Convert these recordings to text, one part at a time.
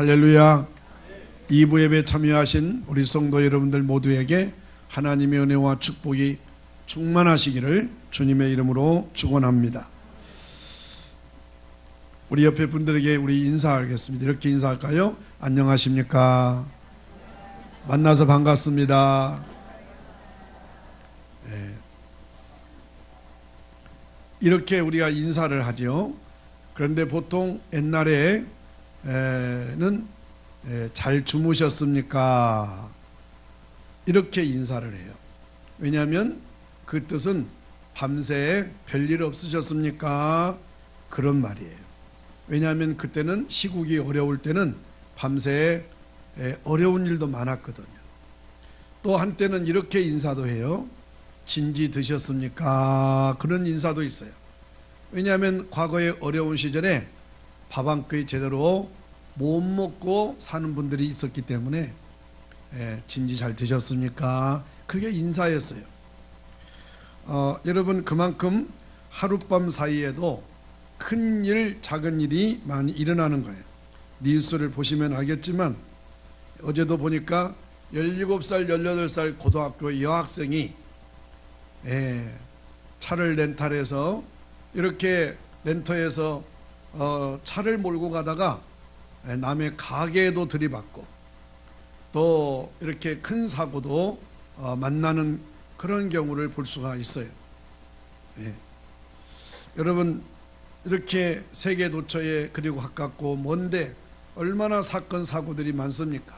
할렐루야. 2부 예배 참여하신 우리 성도 여러분들 모두에게 하나님의 은혜와 축복이 충만하시기를 주님의 이름으로 축원합니다. 우리 옆에 분들에게 우리 인사하겠습니다. 이렇게 인사할까요? 안녕하십니까? 만나서 반갑습니다. 네. 이렇게 우리가 인사를 하죠. 그런데 보통 옛날에는 잘 주무셨습니까? 이렇게 인사를 해요. 왜냐하면 그 뜻은 밤새 별일 없으셨습니까? 그런 말이에요. 왜냐하면 그때는 시국이 어려울 때는 밤새 어려운 일도 많았거든요. 또 한때는 이렇게 인사도 해요. 진지 드셨습니까? 그런 인사도 있어요. 왜냐하면 과거에 어려운 시절에 밥 한 끼 제대로 못 먹고 사는 분들이 있었기 때문에 진지 잘 드셨습니까? 그게 인사였어요. 여러분, 그만큼 하룻밤 사이에도 큰 일, 작은 일이 많이 일어나는 거예요. 뉴스를 보시면 알겠지만 어제도 보니까 17살, 18살 고등학교 여학생이 차를 렌탈해서 이렇게 렌터에서 차를 몰고 가다가 남의 가게에도 들이받고 또 이렇게 큰 사고도 만나는 그런 경우를 볼 수가 있어요. 여러분, 이렇게 세계 도처에 그리고 가깝고 먼데 얼마나 사건 사고들이 많습니까?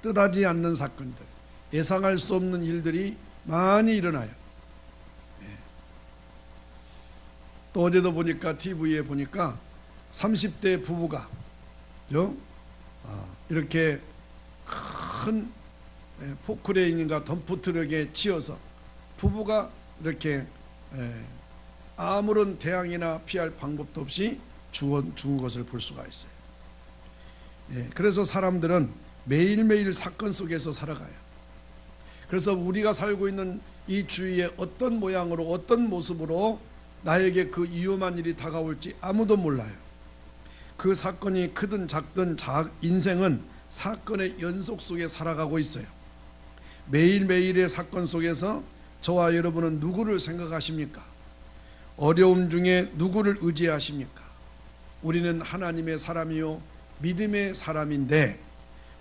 뜻하지 않는 사건들, 예상할 수 없는 일들이 많이 일어나요. 또 어제도 보니까 TV에 보니까 30대 부부가 이렇게 큰 포크레인인가 덤프트럭에 치여서 부부가 이렇게 아무런 대항이나 피할 방법도 없이 죽은 것을 볼 수가 있어요. 그래서 사람들은 매일매일 사건 속에서 살아가요. 그래서 우리가 살고 있는 이 주위에 어떤 모양으로 어떤 모습으로 나에게 그 위험한 일이 다가올지 아무도 몰라요. 그 사건이 크든 작든 인생은 사건의 연속 속에 살아가고 있어요. 매일매일의 사건 속에서 저와 여러분은 누구를 생각하십니까? 어려움 중에 누구를 의지하십니까? 우리는 하나님의 사람이요 믿음의 사람인데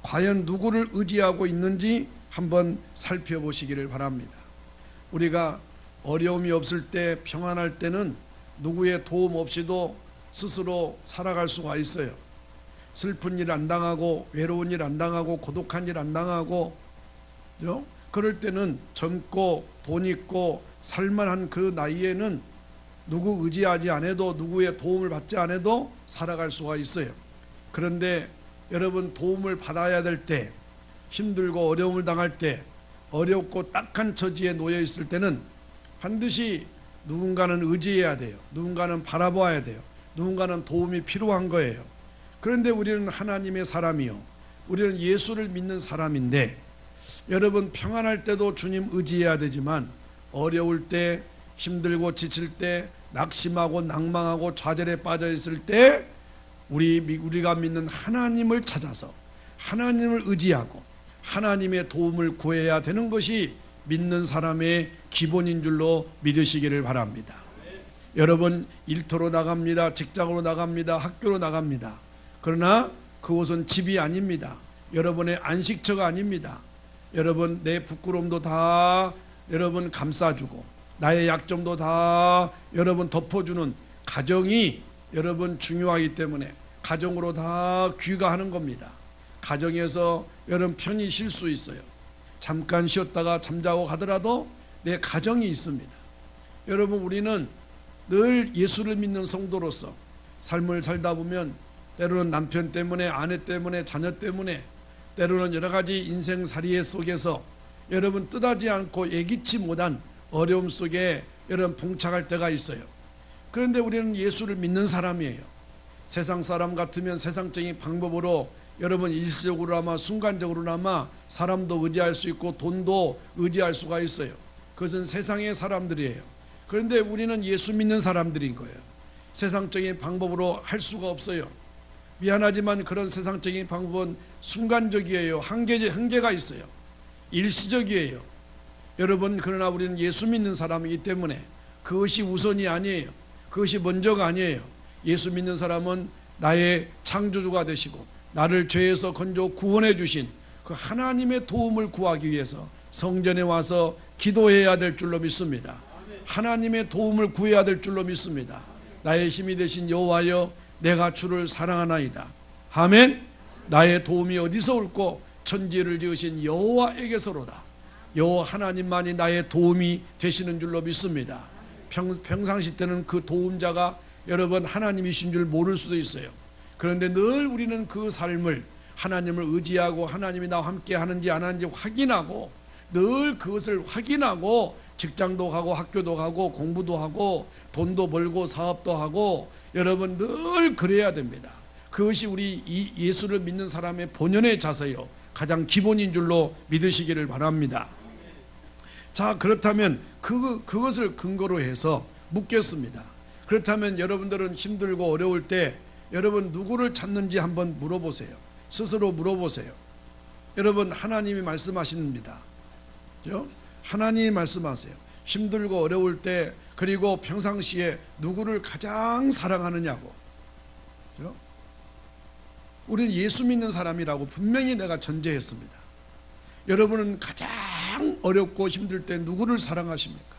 과연 누구를 의지하고 있는지 한번 살펴보시기를 바랍니다. 우리가 어려움이 없을 때, 평안할 때는 누구의 도움 없이도 스스로 살아갈 수가 있어요. 슬픈 일 안 당하고, 외로운 일 안 당하고, 고독한 일 안 당하고, 그럴 때는 젊고 돈 있고 살만한 그 나이에는 누구 의지하지 않아도, 누구의 도움을 받지 않아도 살아갈 수가 있어요. 그런데 여러분, 도움을 받아야 될 때, 힘들고 어려움을 당할 때, 어렵고 딱한 처지에 놓여 있을 때는 반드시 누군가는 의지해야 돼요. 누군가는 바라봐야 돼요. 누군가는 도움이 필요한 거예요. 그런데 우리는 하나님의 사람이요, 우리는 예수를 믿는 사람인데, 여러분, 평안할 때도 주님 의지해야 되지만 어려울 때, 힘들고 지칠 때, 낙심하고 낭망하고 좌절에 빠져 있을 때 우리가 믿는 하나님을 찾아서 하나님을 의지하고 하나님의 도움을 구해야 되는 것이 믿는 사람의 기본인 줄로 믿으시기를 바랍니다. 여러분, 일터로 나갑니다. 직장으로 나갑니다. 학교로 나갑니다. 그러나 그곳은 집이 아닙니다. 여러분의 안식처가 아닙니다. 여러분, 내 부끄러움도 다 여러분 감싸주고 나의 약점도 다 여러분 덮어주는 가정이 여러분 중요하기 때문에 가정으로 다 귀가하는 겁니다. 가정에서 여러분 편히 쉴 수 있어요. 잠깐 쉬었다가 잠자고 가더라도 내 가정이 있습니다. 여러분, 우리는 늘 예수를 믿는 성도로서 삶을 살다 보면 때로는 남편 때문에, 아내 때문에, 자녀 때문에, 때로는 여러 가지 인생살이 속에서 여러분 뜻하지 않고 예기치 못한 어려움 속에 여러분 봉착할 때가 있어요. 그런데 우리는 예수를 믿는 사람이에요. 세상 사람 같으면 세상적인 방법으로 여러분 일시적으로나마 순간적으로나마 사람도 의지할 수 있고 돈도 의지할 수가 있어요. 그것은 세상의 사람들이에요. 그런데 우리는 예수 믿는 사람들인 거예요. 세상적인 방법으로 할 수가 없어요. 미안하지만 그런 세상적인 방법은 순간적이에요. 한계가 있어요. 일시적이에요. 여러분, 그러나 우리는 예수 믿는 사람이기 때문에 그것이 우선이 아니에요. 그것이 먼저가 아니에요. 예수 믿는 사람은 나의 창조주가 되시고 나를 죄에서 건져 구원해 주신 그 하나님의 도움을 구하기 위해서 성전에 와서 기도해야 될 줄로 믿습니다. 하나님의 도움을 구해야 될 줄로 믿습니다. 나의 힘이 되신 여호와여, 내가 주를 사랑하나이다. 아멘. 나의 도움이 어디서 올꼬? 천지를 지으신 여호와에게서로다. 여호와 하나님만이 나의 도움이 되시는 줄로 믿습니다. 평상시 때는 그 도움자가 여러분 하나님이신 줄 모를 수도 있어요. 그런데 늘 우리는 그 삶을 하나님을 의지하고 하나님이 나와 함께 하는지 안 하는지 확인하고, 늘 그것을 확인하고 직장도 가고 학교도 가고 공부도 하고 돈도 벌고 사업도 하고, 여러분 늘 그래야 됩니다. 그것이 우리 예수를 믿는 사람의 본연의 자세요, 가장 기본인 줄로 믿으시기를 바랍니다. 자, 그렇다면 그것을 근거로 해서 묻겠습니다. 그렇다면 여러분들은 힘들고 어려울 때 여러분 누구를 찾는지 한번 물어보세요. 스스로 물어보세요. 여러분, 하나님이 말씀하십니다. 하나님이 말씀하세요. 힘들고 어려울 때, 그리고 평상시에 누구를 가장 사랑하느냐고. 우리는 예수 믿는 사람이라고 분명히 내가 전제했습니다. 여러분은 가장 어렵고 힘들 때 누구를 사랑하십니까?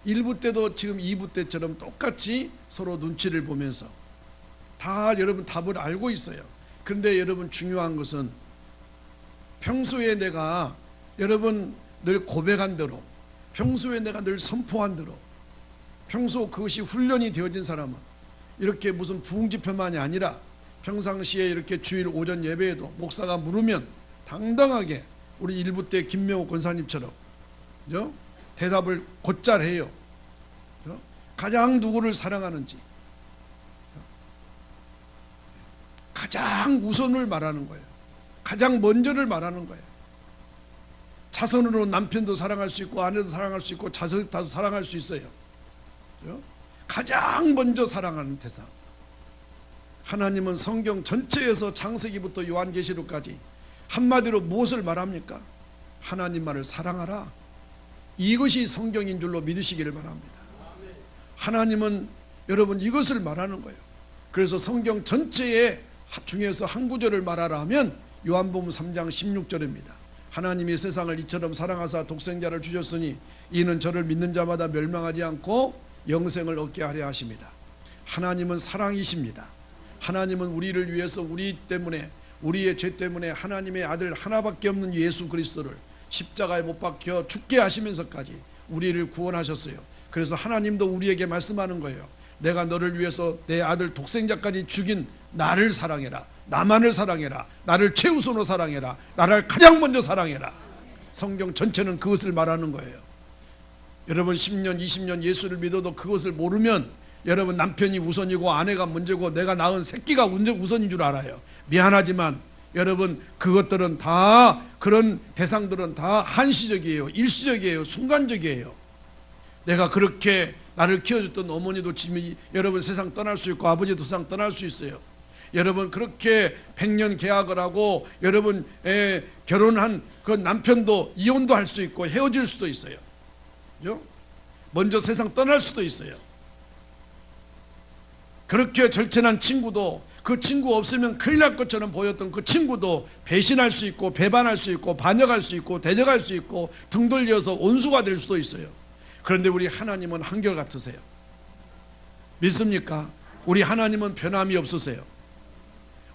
1부 때도 지금 2부 때처럼 똑같이 서로 눈치를 보면서 다 여러분 답을 알고 있어요. 그런데 여러분, 중요한 것은 평소에 내가 여러분 늘 고백한 대로, 평소에 내가 늘 선포한 대로, 평소 그것이 훈련이 되어진 사람은 이렇게 무슨 부흥집회만이 아니라 평상시에 이렇게 주일 오전 예배에도 목사가 물으면 당당하게 우리 1부 때 김명호 권사님처럼 대답을 곧잘 해요. 가장 누구를 사랑하는지 가장 우선을 말하는 거예요. 가장 먼저를 말하는 거예요. 자선으로 남편도 사랑할 수 있고 아내도 사랑할 수 있고 자식도 사랑할 수 있어요. 가장 먼저 사랑하는 대상. 하나님은 성경 전체에서 창세기부터 요한계시록까지 한마디로 무엇을 말합니까? 하나님만을 사랑하라. 이것이 성경인 줄로 믿으시기를 바랍니다. 하나님은 여러분 이것을 말하는 거예요. 그래서 성경 전체에 중에서 한 구절을 말하라 하면 요한복음 3장 16절입니다. 하나님이 세상을 이처럼 사랑하사 독생자를 주셨으니 이는 저를 믿는 자마다 멸망하지 않고 영생을 얻게 하려 하십니다. 하나님은 사랑이십니다. 하나님은 우리를 위해서 우리 때문에, 우리의 죄 때문에 하나님의 아들 하나밖에 없는 예수 그리스도를 십자가에 못 박혀 죽게 하시면서까지 우리를 구원하셨어요. 그래서 하나님도 우리에게 말씀하는 거예요. 내가 너를 위해서 내 아들 독생자까지 죽인 나를 사랑해라. 나만을 사랑해라. 나를 최우선으로 사랑해라. 나를 가장 먼저 사랑해라. 성경 전체는 그것을 말하는 거예요. 여러분 10년 20년 예수를 믿어도 그것을 모르면 여러분 남편이 우선이고 아내가 문제고 내가 낳은 새끼가 우선인 줄 알아요. 미안하지만 여러분 그것들은 다, 그런 대상들은 다 한시적이에요. 일시적이에요. 순간적이에요. 내가 그렇게 나를 키워줬던 어머니도 지금 여러분 세상 떠날 수 있고 아버지도 세상 떠날 수 있어요. 여러분 그렇게 100년 계약을 하고 여러분 결혼한 그 남편도 이혼도 할 수 있고 헤어질 수도 있어요. 먼저 세상 떠날 수도 있어요. 그렇게 절친한 친구도, 그 친구 없으면 큰일 날 것처럼 보였던 그 친구도 배신할 수 있고 배반할 수 있고 반역할 수 있고 대적할 수 있고 등 돌려서 원수가 될 수도 있어요. 그런데 우리 하나님은 한결같으세요. 믿습니까? 우리 하나님은 변함이 없으세요.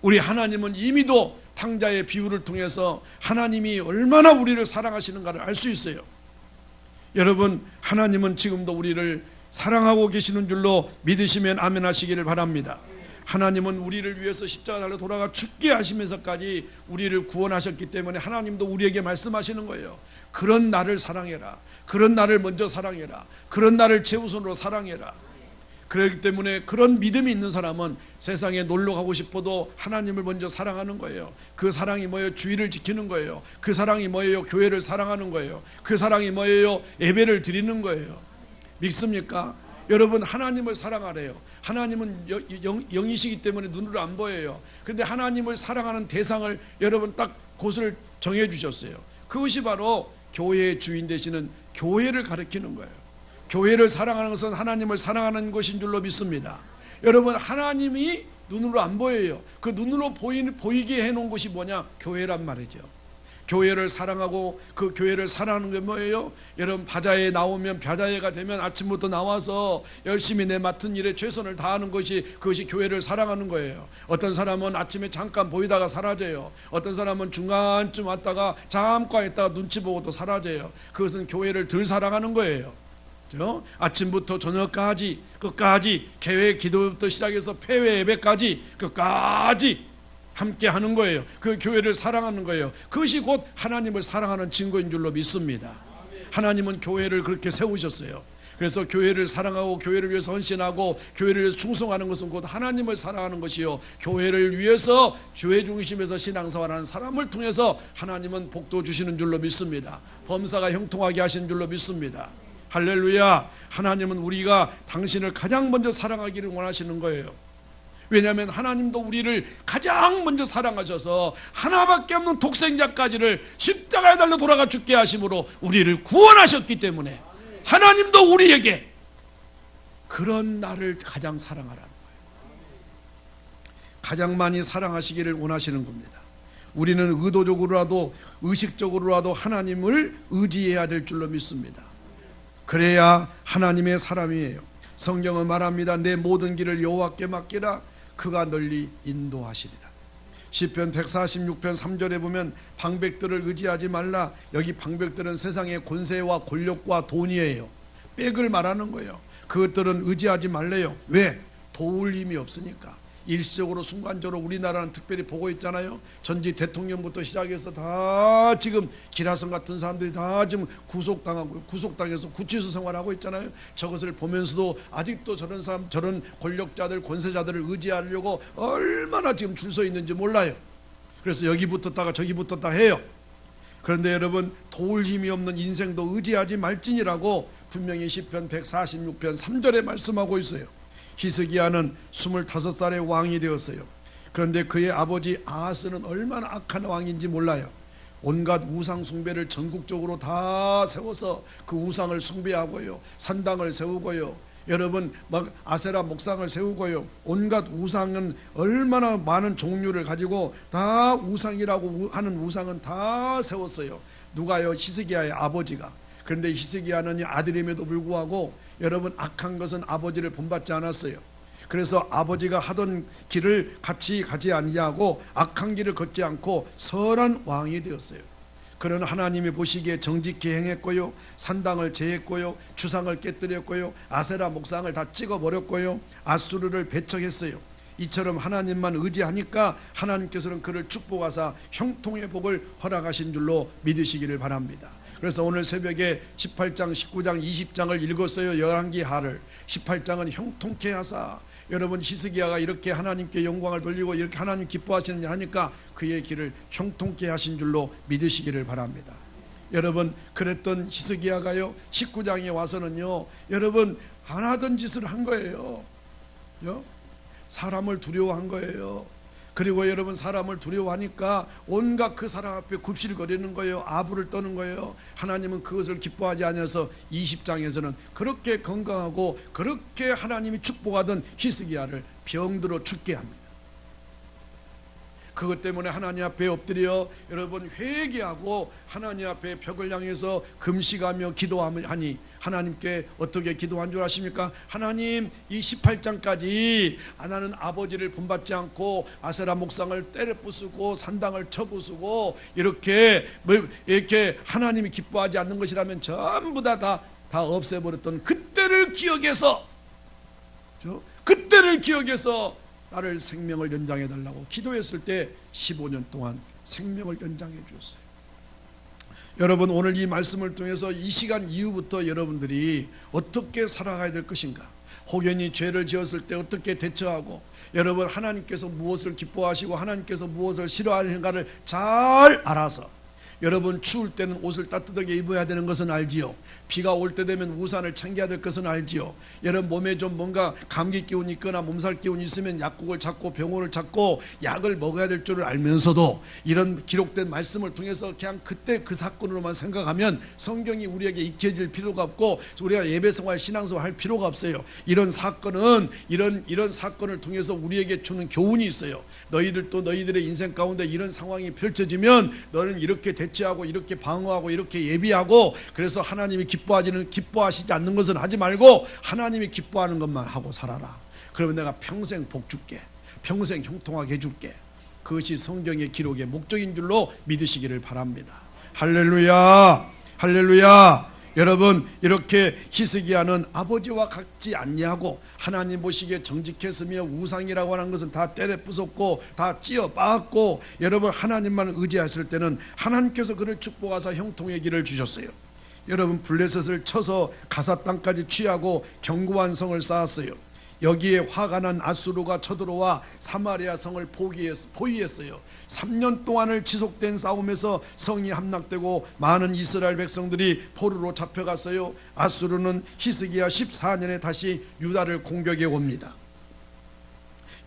우리 하나님은 이미도 탕자의 비유를 통해서 하나님이 얼마나 우리를 사랑하시는가를 알 수 있어요. 여러분 하나님은 지금도 우리를 사랑하고 계시는 줄로 믿으시면 아멘 하시기를 바랍니다. 하나님은 우리를 위해서 십자가 달려 돌아가 죽게 하시면서까지 우리를 구원하셨기 때문에 하나님도 우리에게 말씀하시는 거예요. 그런 나를 사랑해라. 그런 나를 먼저 사랑해라. 그런 나를 최우선으로 사랑해라. 그렇기 때문에 그런 믿음이 있는 사람은 세상에 놀러 가고 싶어도 하나님을 먼저 사랑하는 거예요. 그 사랑이 뭐예요? 주의를 지키는 거예요. 그 사랑이 뭐예요? 교회를 사랑하는 거예요. 그 사랑이 뭐예요? 예배를 드리는 거예요. 믿습니까? 여러분 하나님을 사랑하래요. 하나님은 영이시기 때문에 눈으로 안 보여요. 그런데 하나님을 사랑하는 대상을 여러분 딱 곳을 정해 주셨어요. 그것이 바로 교회의 주인 되시는 교회를 가리키는 거예요. 교회를 사랑하는 것은 하나님을 사랑하는 것인 줄로 믿습니다. 여러분 하나님이 눈으로 안 보여요. 그 눈으로 보이게 해놓은 것이 뭐냐? 교회란 말이죠. 교회를 사랑하고 그 교회를 사랑하는 게 뭐예요? 여러분 바자회에 나오면 바자회가 되면 아침부터 나와서 열심히 내 맡은 일에 최선을 다하는 것이 그것이 교회를 사랑하는 거예요. 어떤 사람은 아침에 잠깐 보이다가 사라져요. 어떤 사람은 중간쯤 왔다가 잠깐 있다가 눈치 보고 또 사라져요. 그것은 교회를 덜 사랑하는 거예요. 그렇죠? 아침부터 저녁까지 끝까지 개회 기도부터 시작해서 폐회 예배까지 끝까지 함께 하는 거예요. 그 교회를 사랑하는 거예요. 그것이 곧 하나님을 사랑하는 증거인 줄로 믿습니다. 하나님은 교회를 그렇게 세우셨어요. 그래서 교회를 사랑하고 교회를 위해서 헌신하고 교회를 위해서 충성하는 것은 곧 하나님을 사랑하는 것이요, 교회를 위해서 교회 중심에서 신앙생활하는 사람을 통해서 하나님은 복도 주시는 줄로 믿습니다. 범사가 형통하게 하시는 줄로 믿습니다. 할렐루야. 하나님은 우리가 당신을 가장 먼저 사랑하기를 원하시는 거예요. 왜냐하면 하나님도 우리를 가장 먼저 사랑하셔서 하나밖에 없는 독생자까지를 십자가에 달려 돌아가 죽게 하심으로 우리를 구원하셨기 때문에 하나님도 우리에게 그런 나를 가장 사랑하라는 거예요. 가장 많이 사랑하시기를 원하시는 겁니다. 우리는 의도적으로라도 의식적으로라도 하나님을 의지해야 될 줄로 믿습니다. 그래야 하나님의 사람이에요. 성경은 말합니다. 내 모든 길을 여호와께 맡기라. 그가 널리 인도하시리라. 시편 146편 3절에 보면 방백들을 의지하지 말라. 여기 방백들은 세상의 권세와 권력과 돈이에요. 백을 말하는 거예요. 그것들은 의지하지 말래요. 왜? 도울 힘이 없으니까. 일시적으로 순간적으로 우리나라는 특별히 보고 있잖아요. 전직 대통령부터 시작해서 다 지금 기라성 같은 사람들이 다 지금 구속당하고 구속당해서 구치소 생활하고 있잖아요. 저것을 보면서도 아직도 저런 사람, 저런 권력자들, 권세자들을 의지하려고 얼마나 지금 줄 서 있는지 몰라요. 그래서 여기 붙었다가 저기 붙었다 해요. 그런데 여러분, 도울 힘이 없는 인생도 의지하지 말지니라고 분명히 시편 146편 3절에 말씀하고 있어요. 히스기야는 25살에 왕이 되었어요. 그런데 그의 아버지 아하스는 얼마나 악한 왕인지 몰라요. 온갖 우상 숭배를 전국적으로 다 세워서 그 우상을 숭배하고요, 산당을 세우고요, 여러분 막 아세라 목상을 세우고요, 온갖 우상은 얼마나 많은 종류를 가지고 다 우상이라고 하는 우상은 다 세웠어요. 누가요? 히스기야의 아버지가. 그런데 히스기야는 아들임에도 불구하고 여러분 악한 것은 아버지를 본받지 않았어요. 그래서 아버지가 하던 길을 같이 가지 아니하고 악한 길을 걷지 않고 선한 왕이 되었어요. 그는 하나님이 보시기에 정직히 행했고요, 산당을 제했고요, 주상을 깨뜨렸고요, 아세라 목상을 다 찍어버렸고요, 아수르를 배척했어요. 이처럼 하나님만 의지하니까 하나님께서는 그를 축복하사 형통의 복을 허락하신 줄로 믿으시기를 바랍니다. 그래서 오늘 새벽에 18장, 19장, 20장을 읽었어요. 열왕기하를. 18장은 형통케 하사, 여러분 히스기야가 이렇게 하나님께 영광을 돌리고 이렇게 하나님 기뻐하시는 일 하니까 그의 길을 형통케 하신 줄로 믿으시기를 바랍니다. 여러분, 그랬던 히스기야가요 19장에 와서는요, 여러분 안 하던 짓을 한 거예요. 사람을 두려워한 거예요. 그리고 여러분, 사람을 두려워하니까 온갖 그 사람 앞에 굽실거리는 거예요. 아부를 떠는 거예요. 하나님은 그것을 기뻐하지 않아서 20장에서는 그렇게 건강하고 그렇게 하나님이 축복하던 히스기야를 병들어 죽게 합니다. 그것 때문에 하나님 앞에 엎드려 여러분 회개하고 하나님 앞에 벽을 향해서 금식하며 기도하니 하나님께 어떻게 기도한 줄 아십니까? 하나님, 이 18장까지 나는 아버지를 본받지 않고 아세라 목상을 때려 부수고 산당을 쳐 부수고 이렇게 하나님이 기뻐하지 않는 것이라면 전부 다 없애버렸던 그때를 기억해서 나를 생명을 연장해 달라고 기도했을 때 15년 동안 생명을 연장해 주었어요. 여러분, 오늘 이 말씀을 통해서 이 시간 이후부터 여러분들이 어떻게 살아가야 될 것인가, 혹연히 죄를 지었을 때 어떻게 대처하고, 여러분 하나님께서 무엇을 기뻐하시고 하나님께서 무엇을 싫어하시는가를 잘 알아서 여러분 추울 때는 옷을 따뜻하게 입어야 되는 것은 알지요. 비가 올 때 되면 우산을 챙겨야 될 것은 알지요. 여러분 몸에 좀 뭔가 감기 기운이 있거나 몸살 기운이 있으면 약국을 찾고 병원을 찾고 약을 먹어야 될 줄을 알면서도 이런 기록된 말씀을 통해서 그냥 그때 그 사건으로만 생각하면 성경이 우리에게 익혀질 필요가 없고 우리가 예배생활 신앙생활 할 필요가 없어요. 이런 사건은 이런 사건을 통해서 우리에게 주는 교훈이 있어요. 너희들도 너희들의 인생 가운데 이런 상황이 펼쳐지면 너는 이렇게 대처하고 이렇게 방어하고 이렇게 예비하고, 그래서 하나님이 기뻐하시지 않는 것은 하지 말고 하나님이 기뻐하는 것만 하고 살아라. 그러면 내가 평생 복 줄게, 평생 형통하게 해줄게. 그것이 성경의 기록의 목적인 줄로 믿으시기를 바랍니다. 할렐루야, 할렐루야. 여러분, 이렇게 히스기야는 아버지와 같지 않냐고 하나님 보시기에 정직했으며 우상이라고 하는 것은 다 때려 부쉈고 다 찧어 빠았고, 여러분 하나님만 의지하실 때는 하나님께서 그를 축복하사 형통의 길을 주셨어요. 여러분 블레셋을 쳐서 가사 땅까지 취하고 견고한 성을 쌓았어요. 여기에 화가 난 아수르가 쳐들어와 사마리아 성을 포위했어요. 3년 동안을 지속된 싸움에서 성이 함락되고 많은 이스라엘 백성들이 포로로 잡혀갔어요. 아수르는 히스기야 14년에 다시 유다를 공격해 옵니다.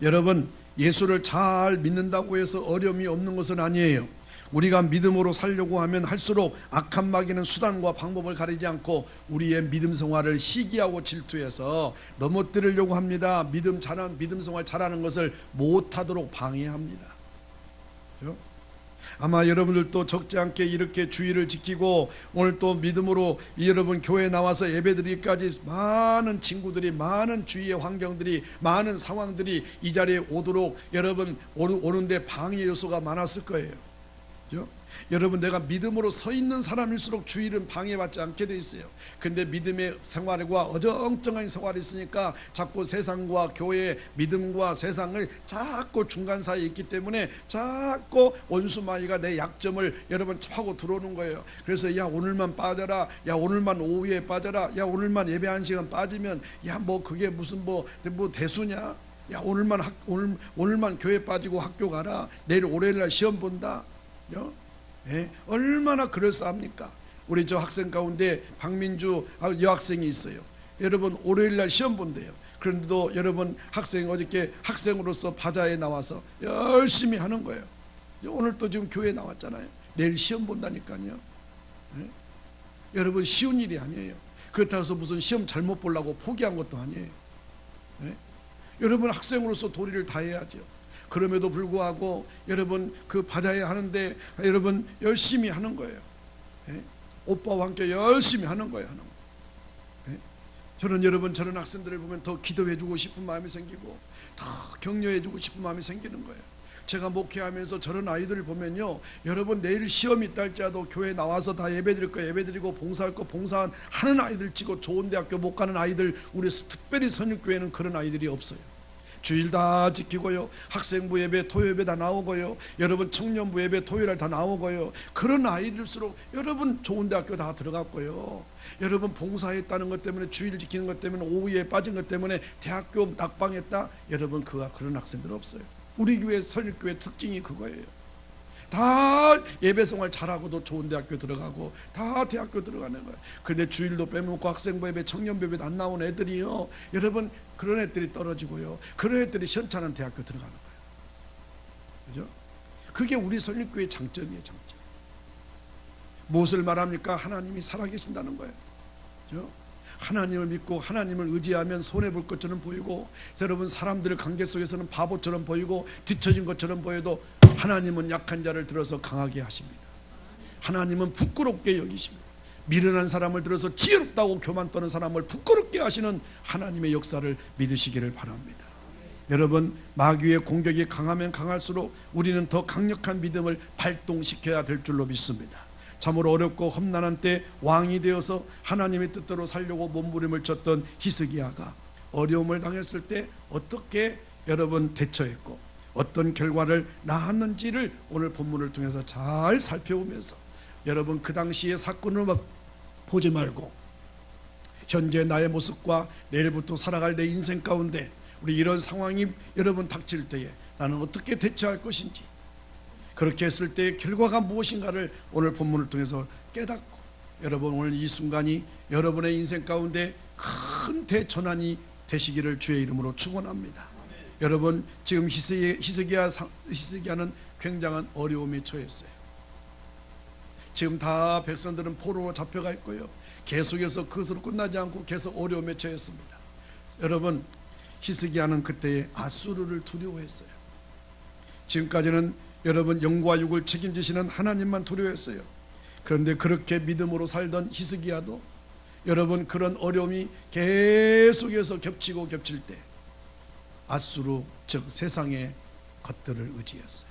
여러분, 예수를 잘 믿는다고 해서 어려움이 없는 것은 아니에요. 우리가 믿음으로 살려고 하면 할수록 악한 마귀는 수단과 방법을 가리지 않고 우리의 믿음 생활을 시기하고 질투해서 넘어뜨리려고 합니다. 믿음 생활 잘하는 것을 못하도록 방해합니다. 그렇죠? 아마 여러분들도 적지 않게 이렇게 주의를 지키고 오늘 또 믿음으로 여러분 교회에 나와서 예배드리기까지 많은 친구들이, 많은 주위의 환경들이, 많은 상황들이 이 자리에 오도록 여러분 오는데 방해 요소가 많았을 거예요. 그렇죠? 여러분, 내가 믿음으로 서 있는 사람일수록 주일은 방해받지 않게 돼 있어요. 그런데 믿음의 생활과 어정쩡한 생활이 있으니까 자꾸 세상과 교회의 믿음과 세상을 자꾸 중간 사이에 있기 때문에 자꾸 원수마귀가 내 약점을 여러분 파고 들어오는 거예요. 그래서 야 오늘만 빠져라, 야 오늘만 오후에 빠져라, 야 오늘만 예배 1시간 빠지면 야 뭐 그게 무슨 뭐 대수냐, 야 오늘만 교회 빠지고 학교 가라, 내일 월요일날 시험 본다. 예? 얼마나 그럴싸합니까? 우리 저 학생 가운데 박민주 여학생이 있어요. 여러분 월요일날 시험 본대요. 그런데도 여러분 학생 어저께 학생으로서 바다에 나와서 열심히 하는 거예요. 오늘 또 지금 교회에 나왔잖아요. 내일 시험 본다니까요. 예? 여러분 쉬운 일이 아니에요. 그렇다고 해서 무슨 시험 잘못 보려고 포기한 것도 아니에요. 예? 여러분 학생으로서 도리를 다해야죠. 그럼에도 불구하고 여러분 그 바다에 하는데 여러분 열심히 하는 거예요. 예? 오빠와 함께 열심히 하는 거예요. 예? 저는 여러분 저런 학생들을 보면 더 기도해주고 싶은 마음이 생기고 더 격려해주고 싶은 마음이 생기는 거예요. 제가 목회하면서 저런 아이들을 보면요, 여러분 내일 시험이 있다 할지라도 교회에 나와서 다 예배드릴 거 예배드리고 봉사할 거 봉사하는 아이들 치고 좋은 대학교 못 가는 아이들, 우리 특별히 선율교회는 그런 아이들이 없어요. 주일 다 지키고요, 학생부 예배 토요 예배 다 나오고요, 여러분 청년부 예배 토요일 다 나오고요. 그런 아이들일수록 여러분 좋은 대학교 다 들어갔고요, 여러분 봉사했다는 것 때문에 주일 지키는 것 때문에 오후에 빠진 것 때문에 대학교 낙방했다, 여러분 그런 학생들 없어요. 우리 교회 선율교회 특징이 그거예요. 다 예배생활 잘하고도 좋은 대학교 들어가고 다 대학교 들어가는 거예요. 그런데 주일도 빼먹고 학생부 예배 청년부 예배 안 나온 애들이요, 여러분 그런 애들이 떨어지고요, 그런 애들이 시원찮은 대학교 들어가는 거예요. 그죠? 그게 우리 선율교회의 장점이에요. 장점. 무엇을 말합니까? 하나님이 살아계신다는 거예요. 그죠? 하나님을 믿고 하나님을 의지하면 손해볼 것처럼 보이고, 여러분 사람들 관계 속에서는 바보처럼 보이고 뒤처진 것처럼 보여도 하나님은 약한 자를 들어서 강하게 하십니다. 하나님은 부끄럽게 여기십니다. 미련한 사람을 들어서 지혜롭다고 교만 떠는 사람을 부끄럽게 하시는 하나님의 역사를 믿으시기를 바랍니다. 여러분 마귀의 공격이 강하면 강할수록 우리는 더 강력한 믿음을 발동시켜야 될 줄로 믿습니다. 참으로 어렵고 험난한 때 왕이 되어서 하나님의 뜻대로 살려고 몸부림을 쳤던 히스기야가 어려움을 당했을 때 어떻게 여러분 대처했고 어떤 결과를 낳았는지를 오늘 본문을 통해서 잘 살펴보면서, 여러분 그 당시의 사건을 보지 말고 현재 나의 모습과 내일부터 살아갈 내 인생 가운데 우리 이런 상황이 여러분 닥칠 때에 나는 어떻게 대처할 것인지, 그렇게 했을 때 결과가 무엇인가를 오늘 본문을 통해서 깨닫고, 여러분 오늘 이 순간이 여러분의 인생 가운데 큰 대전환이 되시기를 주의 이름으로 축원합니다. 여러분 지금 히스기야는 굉장한 어려움에 처했어요. 지금 다 백성들은 포로로 잡혀가 있고요, 계속해서 그것으로 끝나지 않고 계속 어려움에 처했습니다. 여러분 히스기야는 그때에 아수르를 두려워했어요. 지금까지는 여러분 영과 육을 책임지시는 하나님만 두려워했어요. 그런데 그렇게 믿음으로 살던 히스기야도 여러분 그런 어려움이 계속해서 겹치고 겹칠 때 아수르, 즉 세상의 것들을 의지했어요.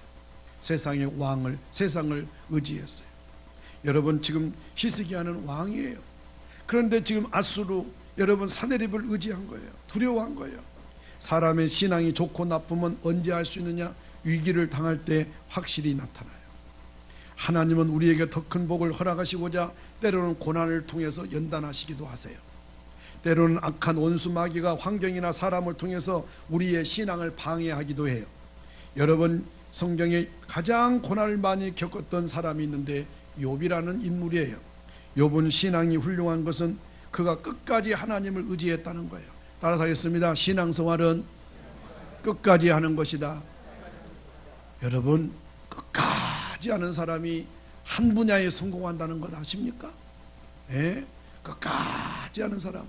세상의 왕을, 세상을 의지했어요. 여러분 지금 히스기야는 왕이에요. 그런데 지금 아수르, 여러분 사내립을 의지한 거예요. 두려워한 거예요. 사람의 신앙이 좋고 나쁘면 언제 알 수 있느냐? 위기를 당할 때 확실히 나타나요. 하나님은 우리에게 더 큰 복을 허락하시고자 때로는 고난을 통해서 연단하시기도 하세요. 때로는 악한 원수 마귀가 환경이나 사람을 통해서 우리의 신앙을 방해하기도 해요. 여러분 성경에 가장 고난을 많이 겪었던 사람이 있는데 욥이라는 인물이에요. 욥은 신앙이 훌륭한 것은 그가 끝까지 하나님을 의지했다는 거예요. 따라서 하겠습니다. 신앙생활은 끝까지 하는 것이다. 여러분 끝까지 하는 사람이 한 분야에 성공한다는 것 아십니까? 예? 끝까지 하는 사람.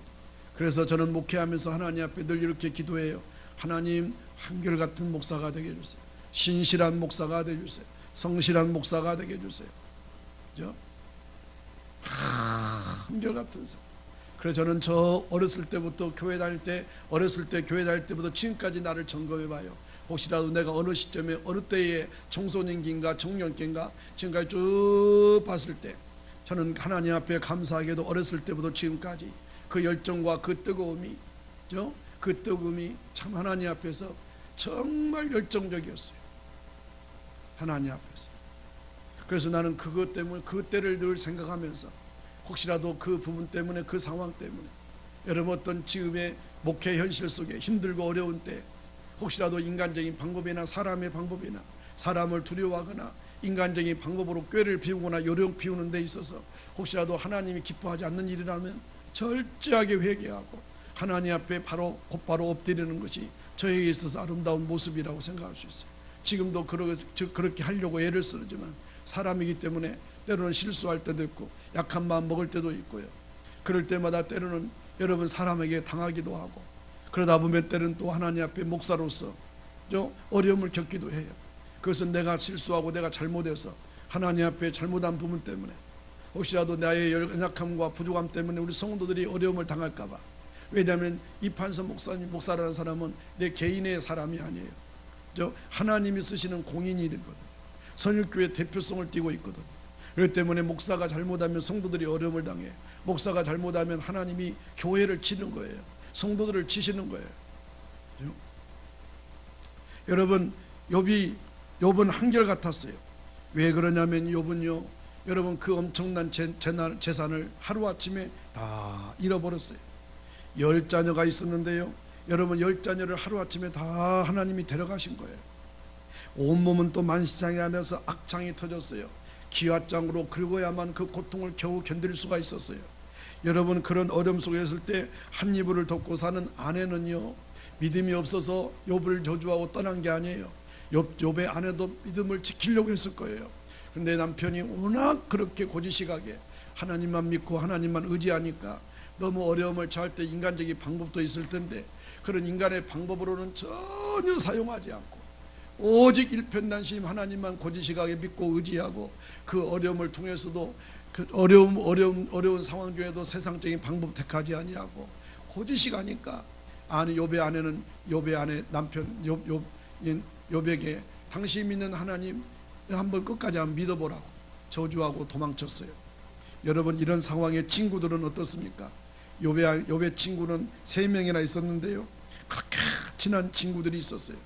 그래서 저는 목회하면서 하나님 앞에 늘 이렇게 기도해요. 하나님 한결같은 목사가 되게 해주세요. 신실한 목사가 되게 해주세요. 성실한 목사가 되게 해주세요. 그죠? 한결같은 사람. 그래서 저는 저 어렸을 때부터 교회 다닐 때, 교회 다닐 때부터 지금까지 나를 점검해 봐요. 혹시라도 내가 어느 시점에 어느 때에 청소년기인가 청년기인가 지금까지 쭉 봤을 때 저는 하나님 앞에 감사하게도 어렸을 때부터 지금까지 그 열정과 그 뜨거움이 참 하나님 앞에서 정말 열정적이었어요. 하나님 앞에서. 그래서 나는 그것 때문에 그때를 늘 생각하면서 혹시라도 그 부분 때문에, 그 상황 때문에 여러분 어떤 지금의 목회 현실 속에 힘들고 어려운 때 혹시라도 인간적인 방법이나 사람의 방법이나 사람을 두려워하거나 인간적인 방법으로 꾀를 피우거나 요령 피우는 데 있어서 혹시라도 하나님이 기뻐하지 않는 일이라면 철저하게 회개하고 하나님 앞에 곧바로 엎드리는 것이 저에게 있어서 아름다운 모습이라고 생각할 수 있어요. 지금도 그렇게 하려고 애를 쓰지만 사람이기 때문에 때로는 실수할 때도 있고 약한 마음 먹을 때도 있고요. 그럴 때마다 때로는 여러분 사람에게 당하기도 하고 그러다 보면 때로는 또 하나님 앞에 목사로서 어려움을 겪기도 해요. 그것은 내가 실수하고 내가 잘못해서 하나님 앞에 잘못한 부분 때문에 혹시라도 나의 연약함과 부족함 때문에 우리 성도들이 어려움을 당할까 봐. 왜냐하면 이판선 목사라는 사람은 내 개인의 사람이 아니에요. 하나님이 쓰시는 공인이거든. 선율교회 대표성을 띠고 있거든. 그렇기 때문에 목사가 잘못하면 성도들이 어려움을 당해. 목사가 잘못하면 하나님이 교회를 치는 거예요. 성도들을 치시는 거예요. 그렇죠? 여러분 욥은 한결같았어요. 왜 그러냐면 욥은요, 여러분 그 엄청난 재산을 하루아침에 다 잃어버렸어요. 10자녀가 있었는데요, 여러분 10자녀를 하루아침에 다 하나님이 데려가신 거예요. 온몸은 또 만시장이 안에서 악창이 터졌어요. 기와장으로 긁어야만 그 고통을 겨우 견딜 수가 있었어요. 여러분 그런 어려움 속에 있을 때 한 이불을 덮고 사는 아내는요, 믿음이 없어서 욥을 저주하고 떠난 게 아니에요. 욥의 아내도 믿음을 지키려고 했을 거예요. 그런데 남편이 워낙 그렇게 고지식하게 하나님만 믿고 하나님만 의지하니까 너무 어려움을 처할 때 인간적인 방법도 있을 텐데 그런 인간의 방법으로는 전혀 사용하지 않고 오직 일편단심 하나님만 고지식하게 믿고 의지하고 그 어려움을 통해서도 그 어려운 상황 중에도 세상적인 방법 택하지 아니하고 고지식하니까 욥의 아내는 욥의 아내 남편 욥에게 당신 믿는 하나님 한번 끝까지 한번 믿어보라고 저주하고 도망쳤어요. 여러분 이런 상황에 친구들은 어떻습니까? 욥의 친구는 3명이나 있었는데요, 그렇게 친한 친구들이 있었어요.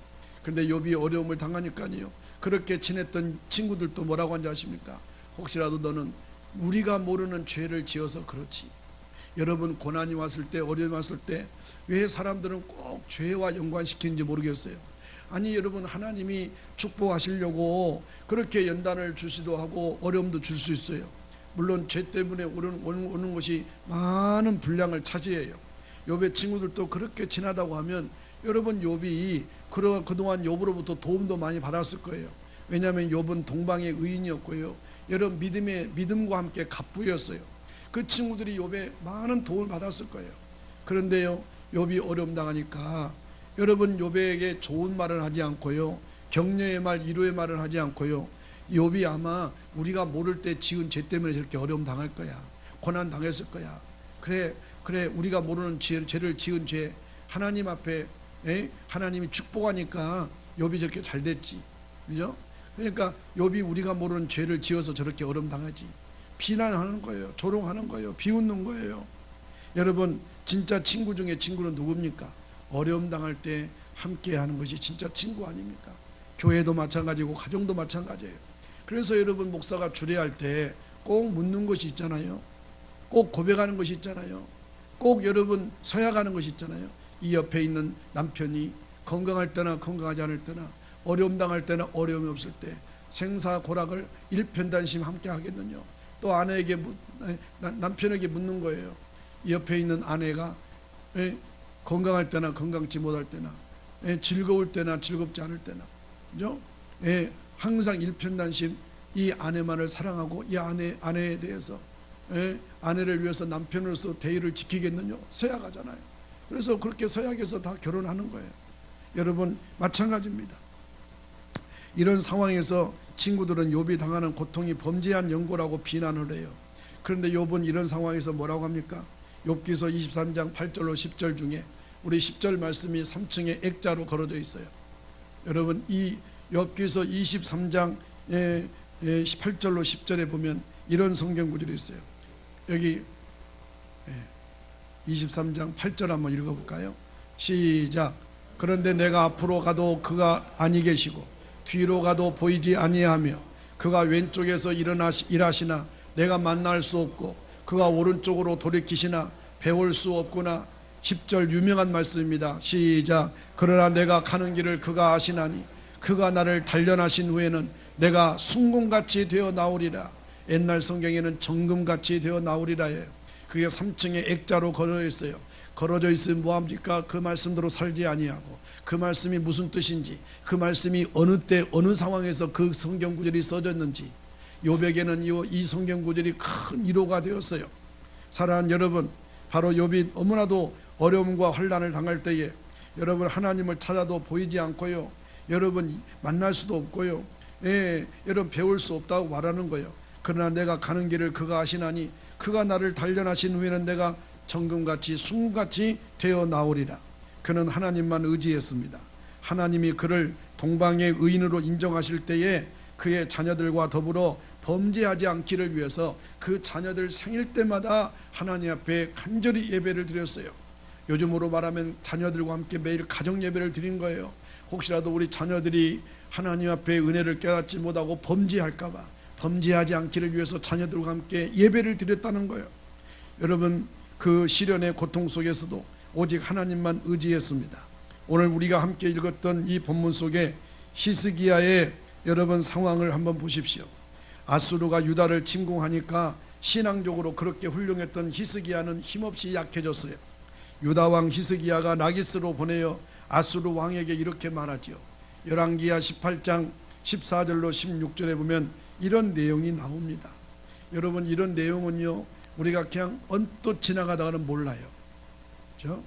그런데 욥이 어려움을 당하니까요, 그렇게 친했던 친구들도 뭐라고 하는지 아십니까? 혹시라도 너는 우리가 모르는 죄를 지어서 그렇지. 여러분 고난이 왔을 때, 어려움이 왔을 때 왜 사람들은 꼭 죄와 연관시키는지 모르겠어요. 아니 여러분, 하나님이 축복하시려고 그렇게 연단을 주시도 하고 어려움도 줄 수 있어요. 물론 죄 때문에 오는 것이 많은 분량을 차지해요. 욥의 친구들도 그렇게 지나다고 하면 여러분, 욥이 그동안 욥으로부터 도움도 많이 받았을 거예요. 왜냐하면 욥은 동방의 의인이었고요, 여러분 믿음과 함께 갑부였어요. 그 친구들이 욥에 많은 도움을 받았을 거예요. 그런데요, 욥이 어려움 당하니까 여러분, 욥에게 좋은 말을 하지 않고요, 격려의 말, 위로의 말을 하지 않고요, 욥이 아마 우리가 모를 때 지은 죄 때문에 저렇게 어려움 당할 거야, 고난 당했을 거야. 그래 우리가 모르는 죄를 지은 죄 하나님 앞에 하나님이 축복하니까 욥이 저렇게 잘 됐지, 그죠? 그러니까 욥이 우리가 모르는 죄를 지어서 저렇게 어려움 당하지. 비난하는 거예요, 조롱하는 거예요, 비웃는 거예요. 여러분, 진짜 친구 중에 친구는 누굽니까? 어려움 당할 때 함께 하는 것이 진짜 친구 아닙니까? 교회도 마찬가지고 가정도 마찬가지예요. 그래서 여러분, 목사가 주례할 때 꼭 묻는 것이 있잖아요. 꼭 고백하는 것이 있잖아요. 꼭 여러분 서약하는 것이 있잖아요. 이 옆에 있는 남편이 건강할 때나 건강하지 않을 때나, 어려움 당할 때나 어려움이 없을 때 생사고락을 일편단심 함께 하겠느냐. 또 아내에게 남편에게 묻는 거예요. 이 옆에 있는 아내가 건강할 때나 건강치 못할 때나, 즐거울 때나 즐겁지 않을 때나, 그죠? 항상 일편단심 이 아내만을 사랑하고 이 아내에 대해서 아내를 위해서 남편으로서 대의를 지키겠느냐, 서약하잖아요. 그래서 그렇게 서약해서 다 결혼하는 거예요. 여러분, 마찬가지입니다. 이런 상황에서 친구들은 욥이 당하는 고통이 범죄한 연고라고 비난을 해요. 그런데 욥은 이런 상황에서 뭐라고 합니까? 욥기서 23장 8절로 10절 중에 우리 10절 말씀이 3층에 액자로 걸어져 있어요. 여러분, 이 욥기서 23장 8절로 10절에 보면 이런 성경 구절이 있어요. 여기 23장 8절 한번 읽어볼까요? 시작. 그런데 내가 앞으로 가도 그가 아니 계시고 뒤로 가도 보이지 아니하며 그가 왼쪽에서 일하시나 내가 만날 수 없고 그가 오른쪽으로 돌이키시나 배울 수 없구나. 10절 유명한 말씀입니다. 시작. 그러나 내가 가는 길을 그가 아시나니 그가 나를 단련하신 후에는 내가 순금같이 되어 나오리라. 옛날 성경에는 정금같이 되어 나오리라예요. 그게 3층에 액자로 걸어져 있어요. 걸어져 있으면 뭐합니까? 그 말씀대로 살지 아니하고, 그 말씀이 무슨 뜻인지, 그 말씀이 어느 때 어느 상황에서 그 성경 구절이 써졌는지, 욥에게는 이 성경 구절이 큰 위로가 되었어요. 사랑하는 여러분, 바로 욥이 너무나도 어려움과 환난을 당할 때에 여러분, 하나님을 찾아도 보이지 않고요, 여러분 만날 수도 없고요, 여러분 배울 수 없다고 말하는 거예요. 그러나 내가 가는 길을 그가 아시나니 그가 나를 단련하신 후에는 내가 정금같이 순금같이 되어 나오리라. 그는 하나님만 의지했습니다. 하나님이 그를 동방의 의인으로 인정하실 때에 그의 자녀들과 더불어 범죄하지 않기를 위해서 그 자녀들 생일 때마다 하나님 앞에 간절히 예배를 드렸어요. 요즘으로 말하면 자녀들과 함께 매일 가정 예배를 드린 거예요. 혹시라도 우리 자녀들이 하나님 앞에 은혜를 깨닫지 못하고 범죄할까 봐, 범죄하지 않기를 위해서 자녀들과 함께 예배를 드렸다는 거예요. 여러분, 그 시련의 고통 속에서도 오직 하나님만 의지했습니다. 오늘 우리가 함께 읽었던 이 본문 속에 히스기야의 여러분 상황을 한번 보십시오. 아수르가 유다를 침공하니까 신앙적으로 그렇게 훌륭했던 히스기야는 힘없이 약해졌어요. 유다 왕 히스기야가 라기스로 보내어 아수르 왕에게 이렇게 말하지요. 열왕기야 18장 14절로 16절에 보면 이런 내용이 나옵니다. 여러분, 이런 내용은요, 우리가 그냥 언뜻 지나가다가는 몰라요. 그렇죠?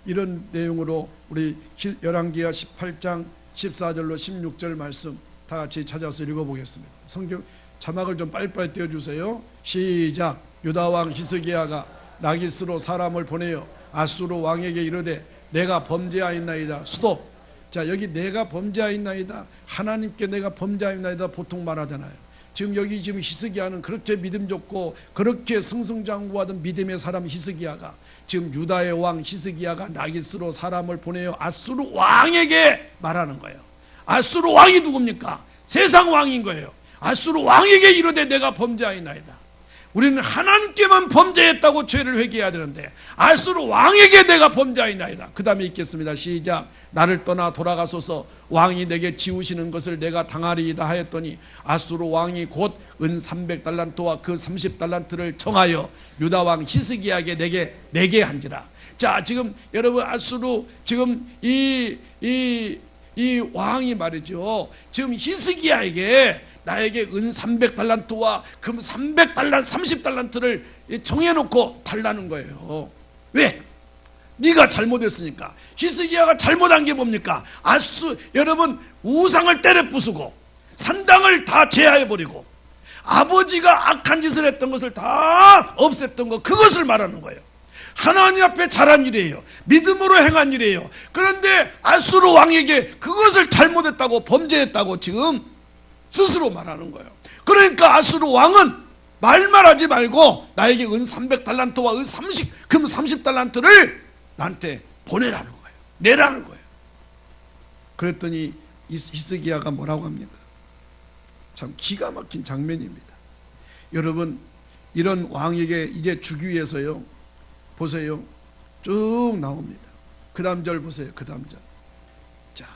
이런 내용으로 우리 열왕기야 18장 14절로 16절 말씀 다 같이 찾아서 읽어보겠습니다. 성경 자막을 좀 빨리빨리 띄워주세요. 시작. 유다 왕 히스기야가 라기스로 사람을 보내어 아수르 왕에게 이르되 내가 범죄하였나이다. 스톱. 자, 여기 내가 범죄하였나이다, 하나님께 내가 범죄하였나이다 보통 말하잖아요. 지금 여기 히스기야는 그렇게 믿음 좋고 그렇게 승승장구하던 믿음의 사람 히스기야가 지금 유다의 왕 히스기야가 라기스로 사람을 보내어 아수르 왕에게 말하는 거예요. 아수르 왕이 누굽니까? 세상 왕인 거예요. 아수르 왕에게 이르되 내가 범죄하였나이다. 우리는 하나님께만 범죄했다고 죄를 회개해야 되는데 아수르 왕에게 내가 범죄하였나이다. 그 다음에 읽겠습니다. 시작. 나를 떠나 돌아가소서. 왕이 내게 지우시는 것을 내가 당하리이다 하였더니 아수르 왕이 곧 은 300달란트와 그 30달란트를 청하여 유다 왕 히스기야에게 내게 한지라. 자, 지금 여러분 아수르 지금 이 왕이 말이죠. 지금 히스기야에게 나에게 은 300달란트와 금 30달란트를 정해놓고 달라는 거예요. 왜? 네가 잘못했으니까. 히스기야가 잘못한 게 뭡니까? 여러분 우상을 때려 부수고 산당을 다 제하해버리고 아버지가 악한 짓을 했던 것을 다 없앴던 거, 그것을 말하는 거예요. 하나님 앞에 잘한 일이에요. 믿음으로 행한 일이에요. 그런데 아수르 왕에게 그것을 잘못했다고, 범죄했다고 지금 스스로 말하는 거예요. 그러니까 아수르 왕은 말하지 말고 나에게 은 300달란트와 금 30달란트를 나한테 보내라는 거예요. 내라는 거예요. 그랬더니 히스기야가 뭐라고 합니까? 참 기가 막힌 장면입니다. 여러분, 이런 왕에게 이제 주기 위해서요, 보세요, 쭉 나옵니다. 그 다음 절 보세요. 그 다음 절. 자,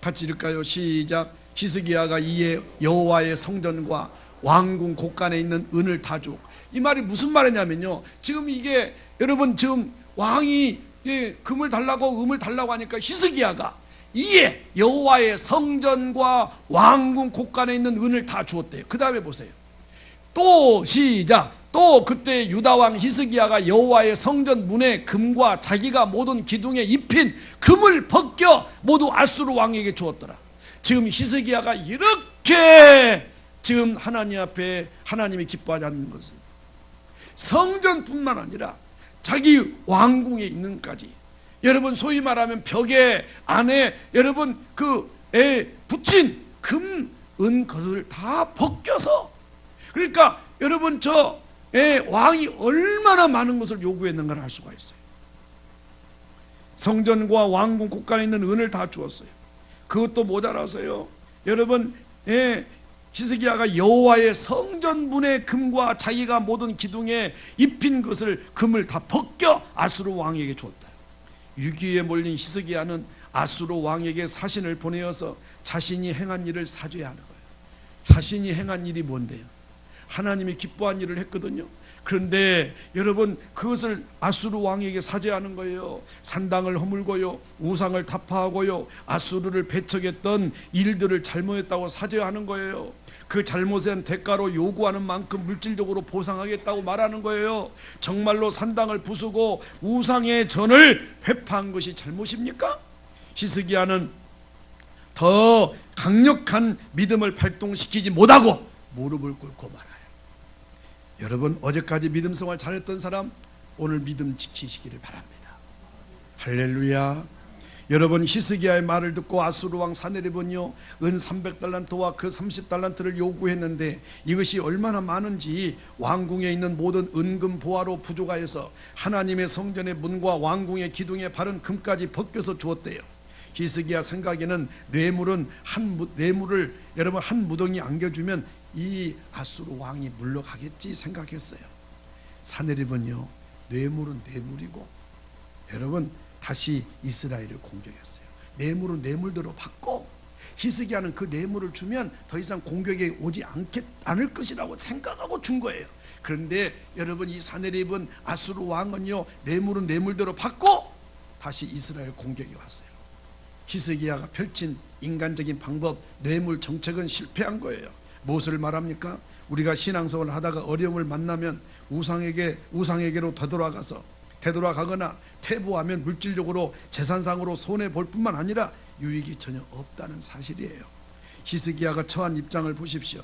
같이 읽을까요? 시작. 히스기야가 이에 여호와의 성전과 왕궁 곳간에 있는 은을 다 주고. 이 말이 무슨 말이냐면요, 지금 이게 여러분 지금 왕이 금을 달라고 음을 달라고 하니까 히스기야가 이에 여호와의 성전과 왕궁 곳간에 있는 은을 다 주었대요. 그 다음에 보세요. 또 시작. 또 그때 유다 왕 히스기야가 여호와의 성전 문에 금과 자기가 모든 기둥에 입힌 금을 벗겨 모두 아수르 왕에게 주었더라. 지금 히스기야가 이렇게 지금 하나님 앞에 하나님이 기뻐하지 않는 것은 성전뿐만 아니라 자기 왕궁에 있는까지, 여러분 소위 말하면 벽에 안에 여러분 붙인 금, 은 것을 다 벗겨서, 그러니까 여러분 왕이 얼마나 많은 것을 요구했는가를 알 수가 있어요. 성전과 왕궁 곳간에 있는 은을 다 주었어요. 그것도 모자라서요, 여러분 히스기야가 여호와의 성전 문의 금과 자기가 모든 기둥에 입힌 것을 금을 다 벗겨 아수르 왕에게 주었다. 위기에 몰린 히스기야는 아수르 왕에게 사신을 보내어서 자신이 행한 일을 사죄하는 거예요. 자신이 행한 일이 뭔데요? 하나님이 기뻐한 일을 했거든요. 그런데 여러분 그것을 아수르 왕에게 사죄하는 거예요. 산당을 허물고요, 우상을 타파하고요, 아수르를 배척했던 일들을 잘못했다고 사죄하는 거예요. 그 잘못에 대가로 요구하는 만큼 물질적으로 보상하겠다고 말하는 거예요. 정말로 산당을 부수고 우상의 전을 회파한 것이 잘못입니까? 히스기야는 더 강력한 믿음을 발동시키지 못하고 무릎을 꿇고 말아요. 여러분, 어제까지 믿음 생활 잘했던 사람 오늘 믿음 지키시기를 바랍니다. 할렐루야. 여러분, 히스기야의 말을 듣고 아수르 왕 사네립은요 은 300달란트와 그 30달란트를 요구했는데 이것이 얼마나 많은지 왕궁에 있는 모든 은금 보화로 부족하여서 하나님의 성전의 문과 왕궁의 기둥에 바른 금까지 벗겨서 주었대요. 히스기야 생각에는 뇌물을 여러분 한 무덩이 안겨주면 이 아수르 왕이 물러가겠지 생각했어요. 사네립은요, 뇌물은 뇌물이고 여러분 다시 이스라엘을 공격했어요. 뇌물은 뇌물대로 받고 히스기야는 그 뇌물을 주면 더 이상 공격에 오지 않을 것이라고 생각하고 준 거예요. 그런데 여러분 이 사네립은 아수르 왕은요 뇌물은 뇌물대로 받고 다시 이스라엘 공격이 왔어요. 히스기야가 펼친 인간적인 방법, 뇌물 정책은 실패한 거예요. 무엇을 말합니까? 우리가 신앙생활을 하다가 어려움을 만나면 우상에게로 되돌아가거나 퇴보하면 물질적으로 재산상으로 손해볼 뿐만 아니라 유익이 전혀 없다는 사실이에요. 히스기야가 처한 입장을 보십시오.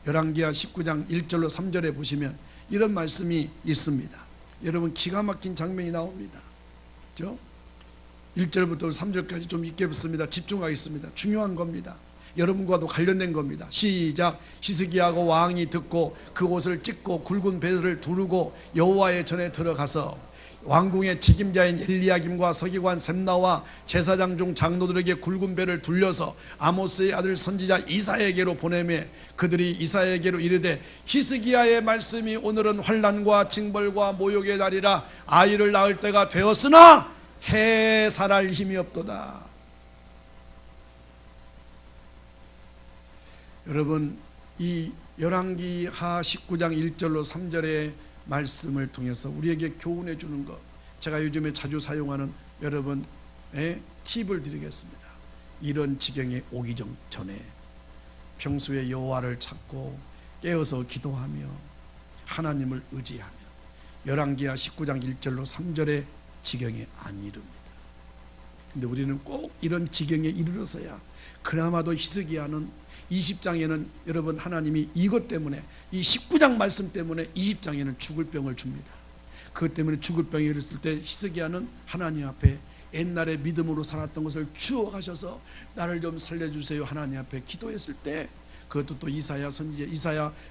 열왕기하 19장 1절로 3절에 보시면 이런 말씀이 있습니다. 여러분 기가 막힌 장면이 나옵니다. 그렇죠? 1절부터 3절까지 좀 읽겠습니다. 집중하겠습니다. 중요한 겁니다. 여러분과도 관련된 겁니다. 시작. 히스기야가 왕이 듣고 그 옷을 찢고 굵은 배를 두르고 여호와의 전에 들어가서 왕궁의 책임자인 엘리야김과 서기관 셈나와 제사장 중 장로들에게 굵은 배를 둘려서 아모스의 아들 선지자 이사야에게로 보내매 그들이 이사야에게로 이르되 히스기야의 말씀이 오늘은 환난과 징벌과 모욕의 날이라 아이를 낳을 때가 되었으나 해살할 힘이 없도다. 여러분, 이 열왕기하 19장 1절로 3절의 말씀을 통해서 우리에게 교훈해 주는 것, 제가 요즘에 자주 사용하는 여러분의 팁을 드리겠습니다. 이런 지경에 오기 전에 평소에 여호와를 찾고 깨어서 기도하며 하나님을 의지하며 열왕기하 19장 1절로 3절의 지경에 안 이릅니다. 근데 우리는 꼭 이런 지경에 이르러서야 그나마도 히스기야는 20장에는 여러분 하나님이 이것 때문에 이 19장 말씀 때문에 20장에는 죽을 병을 줍니다. 그것 때문에 죽을 병이 이랬을 때 히스기야는 하나님 앞에 옛날에 믿음으로 살았던 것을 주워가셔서 나를 좀 살려주세요 하나님 앞에 기도했을 때 그것도 또 이사야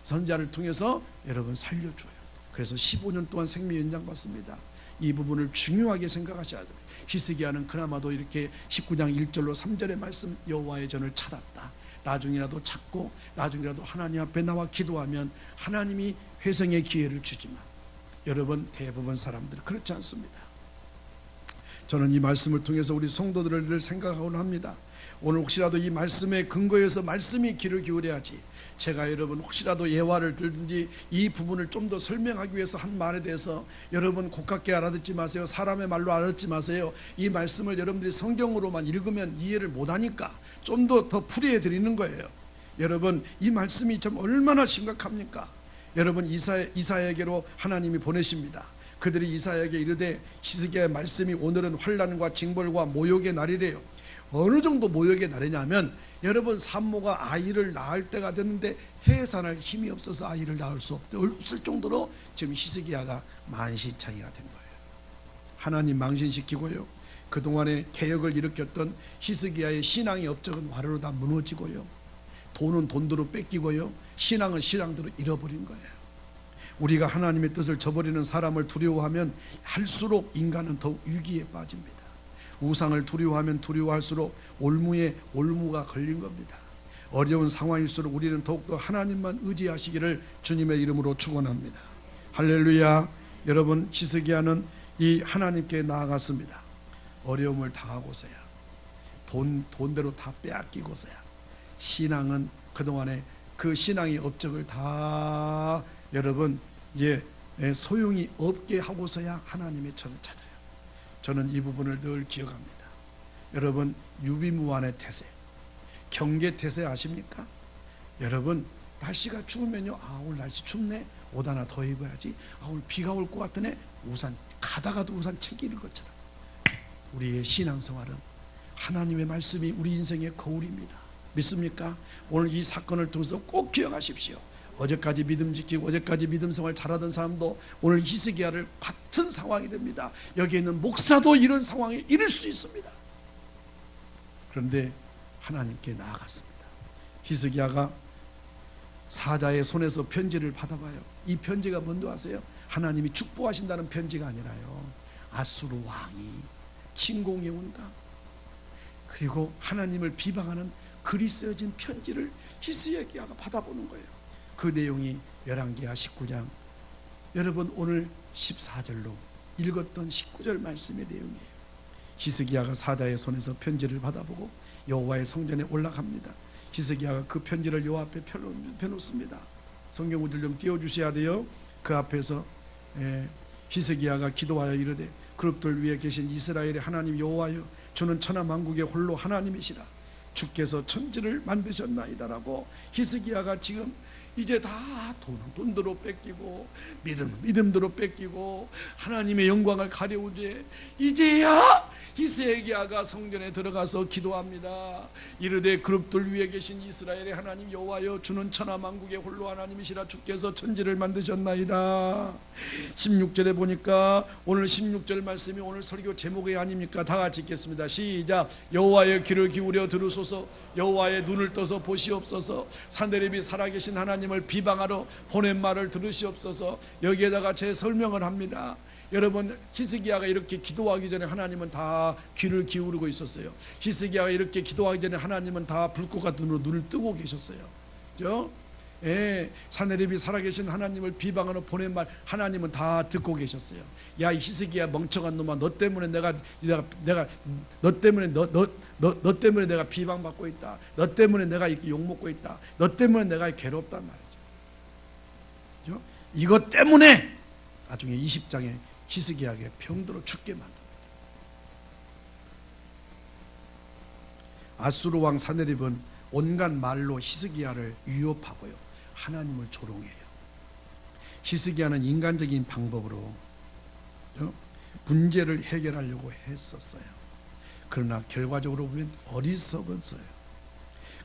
선지자를 통해서 여러분 살려줘요. 그래서 15년 동안 생명 연장 받습니다. 이 부분을 중요하게 생각하셔야 돼요. 히스기야는 그나마도 이렇게 19장 1절로 3절의 말씀 여호와의 전을 찾았다. 나중이라도 찾고 나중이라도 하나님 앞에 나와 기도하면 하나님이 회생의 기회를 주지만 여러분 대부분 사람들은 그렇지 않습니다. 저는 이 말씀을 통해서 우리 성도들을 늘 생각하곤 합니다. 오늘 혹시라도 이 말씀에 근거해서 말씀이 귀를 기울여야지, 제가 여러분 혹시라도 예화를 들든지 이 부분을 좀 더 설명하기 위해서 한 말에 대해서 여러분 고깝게 알아듣지 마세요. 사람의 말로 알아듣지 마세요. 이 말씀을 여러분들이 성경으로만 읽으면 이해를 못하니까 좀 더 풀이해 드리는 거예요. 여러분 이 말씀이 참 얼마나 심각합니까? 여러분 이사야에게로 하나님이 보내십니다. 그들이 이사야에게 이르되 히스기야의 말씀이 오늘은 환난과 징벌과 모욕의 날이래요. 어느 정도 모욕의 날이냐면 여러분 산모가 아이를 낳을 때가 됐는데 해산할 힘이 없어서 아이를 낳을 수 없을 정도로 지금 히스기야가 만신창이가 된 거예요. 하나님 망신시키고요, 그동안에 개혁을 일으켰던 히스기야의 신앙의 업적은 와르르 다 무너지고요, 돈은 돈대로 뺏기고요, 신앙은 신앙대로 잃어버린 거예요. 우리가 하나님의 뜻을 저버리는 사람을 두려워하면 할수록 인간은 더욱 위기에 빠집니다. 우상을 두려워하면 두려워할수록 올무가 걸린 겁니다. 어려운 상황일수록 우리는 더욱더 하나님만 의지하시기를 주님의 이름으로 축원합니다. 할렐루야. 여러분 히스기야는 이 하나님께 나아갔습니다. 어려움을 당하고서야, 돈대로 다 빼앗기고서야, 신앙은 그동안에 그 신앙의 업적을 다 여러분 소용이 없게 하고서야 하나님의 전을 찾아요. 저는 이 부분을 늘 기억합니다. 여러분 유비무환의 태세, 경계태세 아십니까? 여러분 날씨가 추우면요, 오늘 날씨 춥네, 옷 하나 더 입어야지, 오늘 비가 올 것 같으네, 우산 가다가도 우산 챙기는 것처럼 우리의 신앙생활은 하나님의 말씀이 우리 인생의 거울입니다. 믿습니까? 오늘 이 사건을 통해서 꼭 기억하십시오. 어제까지 믿음 지키고 어제까지 믿음 생활 잘하던 사람도 오늘 히스기야를 같은 상황이 됩니다. 여기 있는 목사도 이런 상황에 이를 수 있습니다. 그런데 하나님께 나아갔습니다. 히스기야가 사자의 손에서 편지를 받아봐요. 이 편지가 뭔지 아세요? 하나님이 축복하신다는 편지가 아니라요, 아수르 왕이 침공해 온다, 그리고 하나님을 비방하는 글이 쓰여진 편지를 히스기야가 받아보는 거예요. 그 내용이 열왕기하 19장 여러분 오늘 14절로 읽었던 19절 말씀의 내용이에요. 히스기야가 사자의 손에서 편지를 받아보고 여호와의 성전에 올라갑니다. 히스기야가 그 편지를 여호와 앞에 펴놓습니다. 성경 구절 좀 띄워주셔야 돼요. 그 앞에서 히스기야가 기도하여 이르되 그룹들 위에 계신 이스라엘의 하나님 여호와여, 주는 천하만국의 홀로 하나님이시라. 주께서 천지를 만드셨나이다라고 히스기야가 지금 이제 다 돈은 돈대로 뺏기고 믿음대로 뺏기고 하나님의 영광을 가려우되 이제야 히스기야가 성전에 들어가서 기도합니다. 이르되 그룹들 위에 계신 이스라엘의 하나님 여호와여, 주는 천하만국의 홀로 하나님이시라. 주께서 천지를 만드셨나이다. 16절에 보니까 오늘 16절 말씀이 오늘 설교 제목이 아닙니까? 다 같이 읽겠습니다. 시작. 여호와의 귀를 기울여 들으소서, 여호와의 눈을 떠서 보시옵소서. 산헤립이 살아계신 하나님을 비방하러 보낸 말을 들으시옵소서. 여기에다가 제 설명을 합니다. 여러분, 히스기야가 이렇게 기도하기 전에 하나님은 다 귀를 기울이고 있었어요. 히스기야가 이렇게 기도하기 전에 하나님은 다 불꽃 같은 눈으로 눈을 뜨고 계셨어요. 그죠? 예, 사내립이 살아계신 하나님을 비방하러 보낸 말 하나님은 다 듣고 계셨어요. 야, 이 히스기야 멍청한 놈아, 너 때문에 내가 너 때문에 내가 비방받고 있다. 너 때문에 내가 이렇게 욕 먹고 있다. 너 때문에 내가 괴롭단 말이죠. 그죠? 이것 때문에 나중에 20장에 히스기야에게 병들어 죽게 만듭니다. 아수르 왕 사내립은 온갖 말로 히스기야를 위협하고요, 하나님을 조롱해요. 히스기야는 인간적인 방법으로 문제를 해결하려고 했었어요. 그러나 결과적으로 보면 어리석었어요.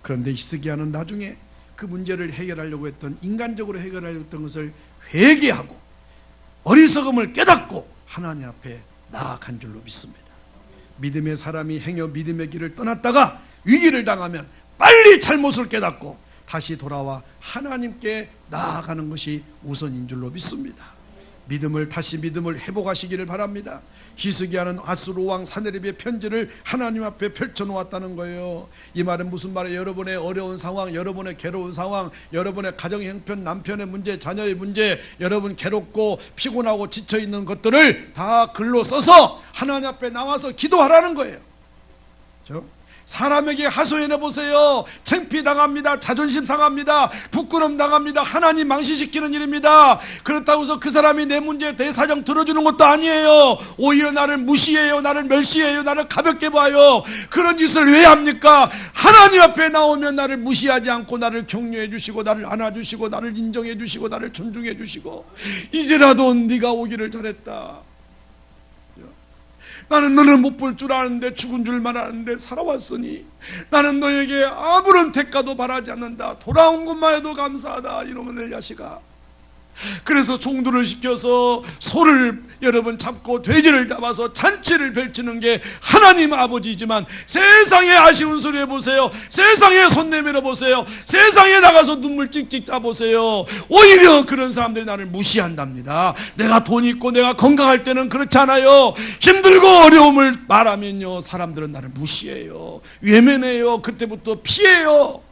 그런데 히스기야는 나중에 그 문제를 해결하려고 했던, 인간적으로 해결하려고 했던 것을 회개하고 어리석음을 깨닫고 하나님 앞에 나아간 줄로 믿습니다. 믿음의 사람이 행여 믿음의 길을 떠났다가 위기를 당하면 빨리 잘못을 깨닫고 다시 돌아와 하나님께 나아가는 것이 우선인 줄로 믿습니다. 다시 믿음을 회복하시기를 바랍니다. 히스기야는 아수르 왕 사내립의 편지를 하나님 앞에 펼쳐놓았다는 거예요. 이 말은 무슨 말이에요? 여러분의 어려운 상황, 여러분의 괴로운 상황, 여러분의 가정 형편, 남편의 문제, 자녀의 문제, 여러분 괴롭고 피곤하고 지쳐있는 것들을 다 글로 써서 하나님 앞에 나와서 기도하라는 거예요. 사람에게 하소연해 보세요. 창피당합니다. 자존심 상합니다. 부끄럼 당합니다. 하나님 망신시키는 일입니다. 그렇다고 해서 그 사람이 내 문제 내 사정 들어주는 것도 아니에요. 오히려 나를 무시해요. 나를 멸시해요. 나를 가볍게 봐요. 그런 짓을 왜 합니까? 하나님 앞에 나오면 나를 무시하지 않고 나를 격려해 주시고 나를 안아주시고 나를 인정해 주시고 나를 존중해 주시고, 이제라도 네가 오기를 잘했다. 나는 너는 못 볼 줄 아는데 죽은 줄만 아는데 살아왔으니 나는 너에게 아무런 대가도 바라지 않는다. 돌아온 것만 해도 감사하다. 이놈의 내 자식아. 그래서 종들을 시켜서 소를 여러분 잡고 돼지를 잡아서 잔치를 펼치는 게 하나님 아버지이지만, 세상에 아쉬운 소리 해보세요. 세상에 손 내밀어 보세요. 세상에 나가서 눈물 찍찍 짜보세요. 오히려 그런 사람들이 나를 무시한답니다. 내가 돈 있고 내가 건강할 때는 그렇지 않아요. 힘들고 어려움을 말하면요, 사람들은 나를 무시해요. 외면해요. 그때부터 피해요.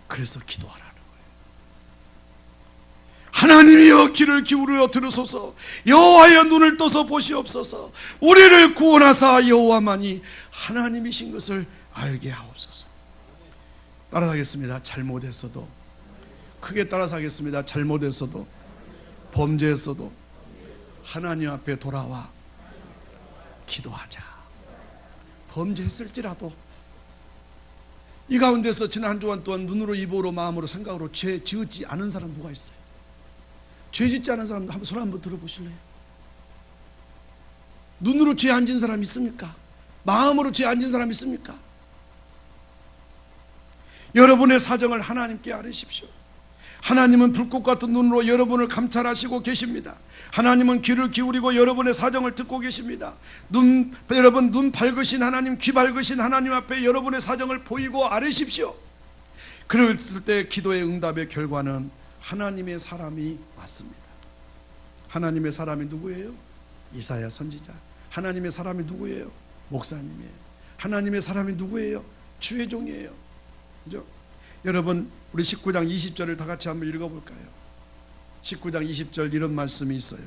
그래서 기도하라는 거예요. 하나님이여 귀를 기울여 들으소서. 여호와여 눈을 떠서 보시옵소서. 우리를 구원하사 여호와만이 하나님이신 것을 알게 하옵소서. 따라서겠습니다. 잘못했어도, 크게 따라서겠습니다. 잘못했어도, 범죄했어도 하나님 앞에 돌아와 기도하자. 범죄했을지라도 이 가운데서 지난 한 주간 동안 눈으로 입으로 마음으로 생각으로 죄 지었지 않은 사람 누가 있어요? 죄 짓지 않은 사람 한번 손 한번 들어보실래요? 눈으로 죄 안 지은 사람 있습니까? 마음으로 죄 안 지은 사람 있습니까? 여러분의 사정을 하나님께 아뢰십시오. 하나님은 불꽃 같은 눈으로 여러분을 감찰하시고 계십니다. 하나님은 귀를 기울이고 여러분의 사정을 듣고 계십니다. 여러분 눈 밝으신 하나님, 귀 밝으신 하나님 앞에 여러분의 사정을 보이고 아뢰십시오. 그랬을 때 기도의 응답의 결과는 하나님의 사람이 왔습니다. 하나님의 사람이 누구예요? 이사야 선지자. 하나님의 사람이 누구예요? 목사님이에요. 하나님의 사람이 누구예요? 주의 종이에요. 그죠? 여러분, 우리 19장 20절을 다 같이 한번 읽어볼까요? 19장 20절 이런 말씀이 있어요.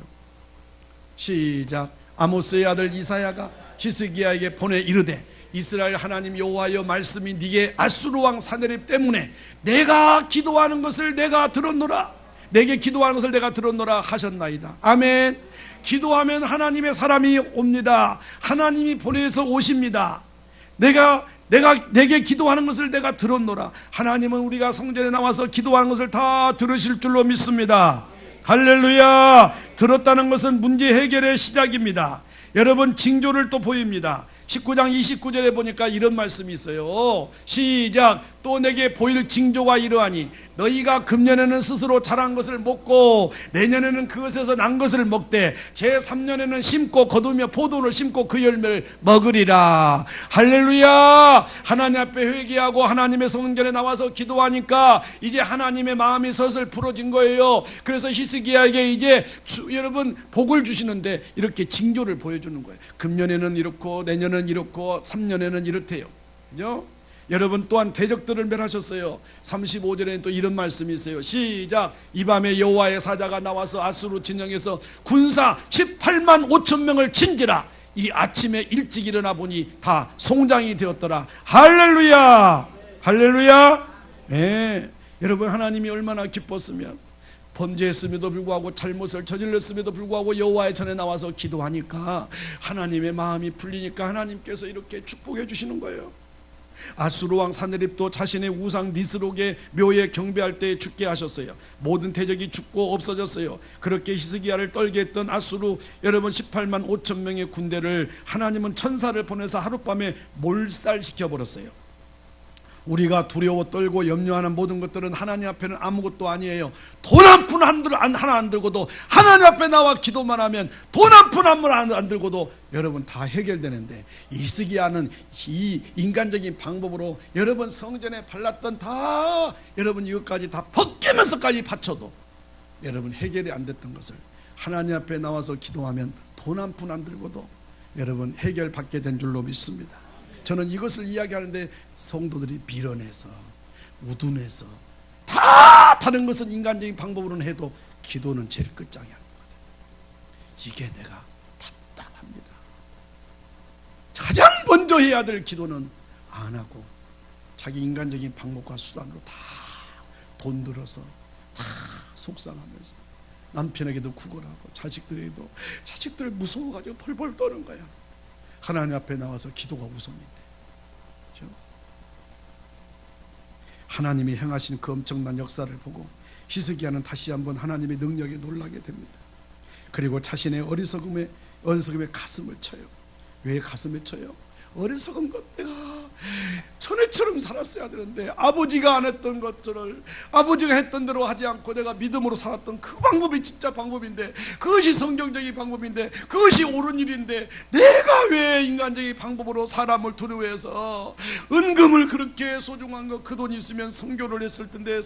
시작. 아모스의 아들 이사야가 히스기야에게 보내 이르되, 이스라엘 하나님 여호와여 말씀이 네게 아수르 왕 사내립 때문에 내가 기도하는 것을 내가 들었노라. 내게 기도하는 것을 내가 들었노라 하셨나이다. 아멘. 기도하면 하나님의 사람이 옵니다. 하나님이 보내서 오십니다. 내게 기도하는 것을 내가 들었노라. 하나님은 우리가 성전에 나와서 기도하는 것을 다 들으실 줄로 믿습니다. 할렐루야. 들었다는 것은 문제 해결의 시작입니다. 여러분, 징조를 또 보입니다. 19장 29절에 보니까 이런 말씀이 있어요. 시작. 또 내게 보일 징조가 이러하니 너희가 금년에는 스스로 자란 것을 먹고 내년에는 그것에서 난 것을 먹되 제3년에는 심고 거두며 포도를 심고 그 열매를 먹으리라. 할렐루야. 하나님 앞에 회개하고 하나님의 성전에 나와서 기도하니까 이제 하나님의 마음이 슬슬 풀어진 거예요. 그래서 히스기야에게 이제 여러분 복을 주시는데 이렇게 징조를 보여주는 거예요. 금년에는 이렇고 내년은 이렇고 3년에는 이렇대요. 그죠? 여러분 또한 대적들을 멸하셨어요. 35절에는 또 이런 말씀이 있어요. 시작. 이 밤에 여호와의 사자가 나와서 아수르 진영에서 군사 18만 5천 명을 친지라. 이 아침에 일찍 일어나 보니 다 송장이 되었더라. 할렐루야. 할렐루야. 네. 여러분 하나님이 얼마나 기뻤으면 범죄했음에도 불구하고 잘못을 저질렀음에도 불구하고 여호와의 전에 나와서 기도하니까 하나님의 마음이 풀리니까 하나님께서 이렇게 축복해 주시는 거예요. 아수르 왕 사느립도 자신의 우상 니스록의 묘에 경배할 때 죽게 하셨어요. 모든 대적이 죽고 없어졌어요. 그렇게 히스기야를 떨게 했던 아수르 여러분 18만 5천 명의 군대를 하나님은 천사를 보내서 하룻밤에 몰살시켜 버렸어요. 우리가 두려워 떨고 염려하는 모든 것들은 하나님 앞에는 아무것도 아니에요. 돈 한 푼 하나 안 들고도 하나님 앞에 나와 기도만 하면 돈 한 푼 안 들고도 여러분 다 해결되는데, 히스기야는 이 인간적인 방법으로 여러분 성전에 발랐던 다 여러분 이것까지 다 벗기면서까지 바쳐도 여러분 해결이 안 됐던 것을 하나님 앞에 나와서 기도하면 돈 한 푼 안 들고도 여러분 해결받게 된 줄로 믿습니다. 저는 이것을 이야기하는데 성도들이 빌어내서 우둔해서 다 다른 것은 인간적인 방법으로는 해도 기도는 제일 끝장이 안 거거든요. 이게 내가 답답합니다. 가장 먼저 해야 될 기도는 안 하고 자기 인간적인 방법과 수단으로 다 돈 들어서 다 속상하면서 남편에게도 구걸하고 자식들 무서워가지고 벌벌 떠는 거야. 하나님 앞에 나와서 기도가 우선인데, 그렇죠? 하나님이 행하신 그 엄청난 역사를 보고 히스기야는 다시 한번 하나님의 능력에 놀라게 됩니다. 그리고 자신의 어리석음에 가슴을 쳐요. 왜 가슴에 쳐요? 어리석은 것, 내가 전에처럼 살았어야 되는데 아버지가 안 했던 것들을 아버지가 했던 대로 하지 않고 내가 믿음으로 살았던 그 방법이 진짜 방법인데, 그것이 성경적인 방법인데, 그것이 옳은 일인데 내가 왜 인간적인 방법으로 사람을 두려워해서 은금을 그렇게 소중한 거, 그 돈 있으면 선교를 했을 텐데,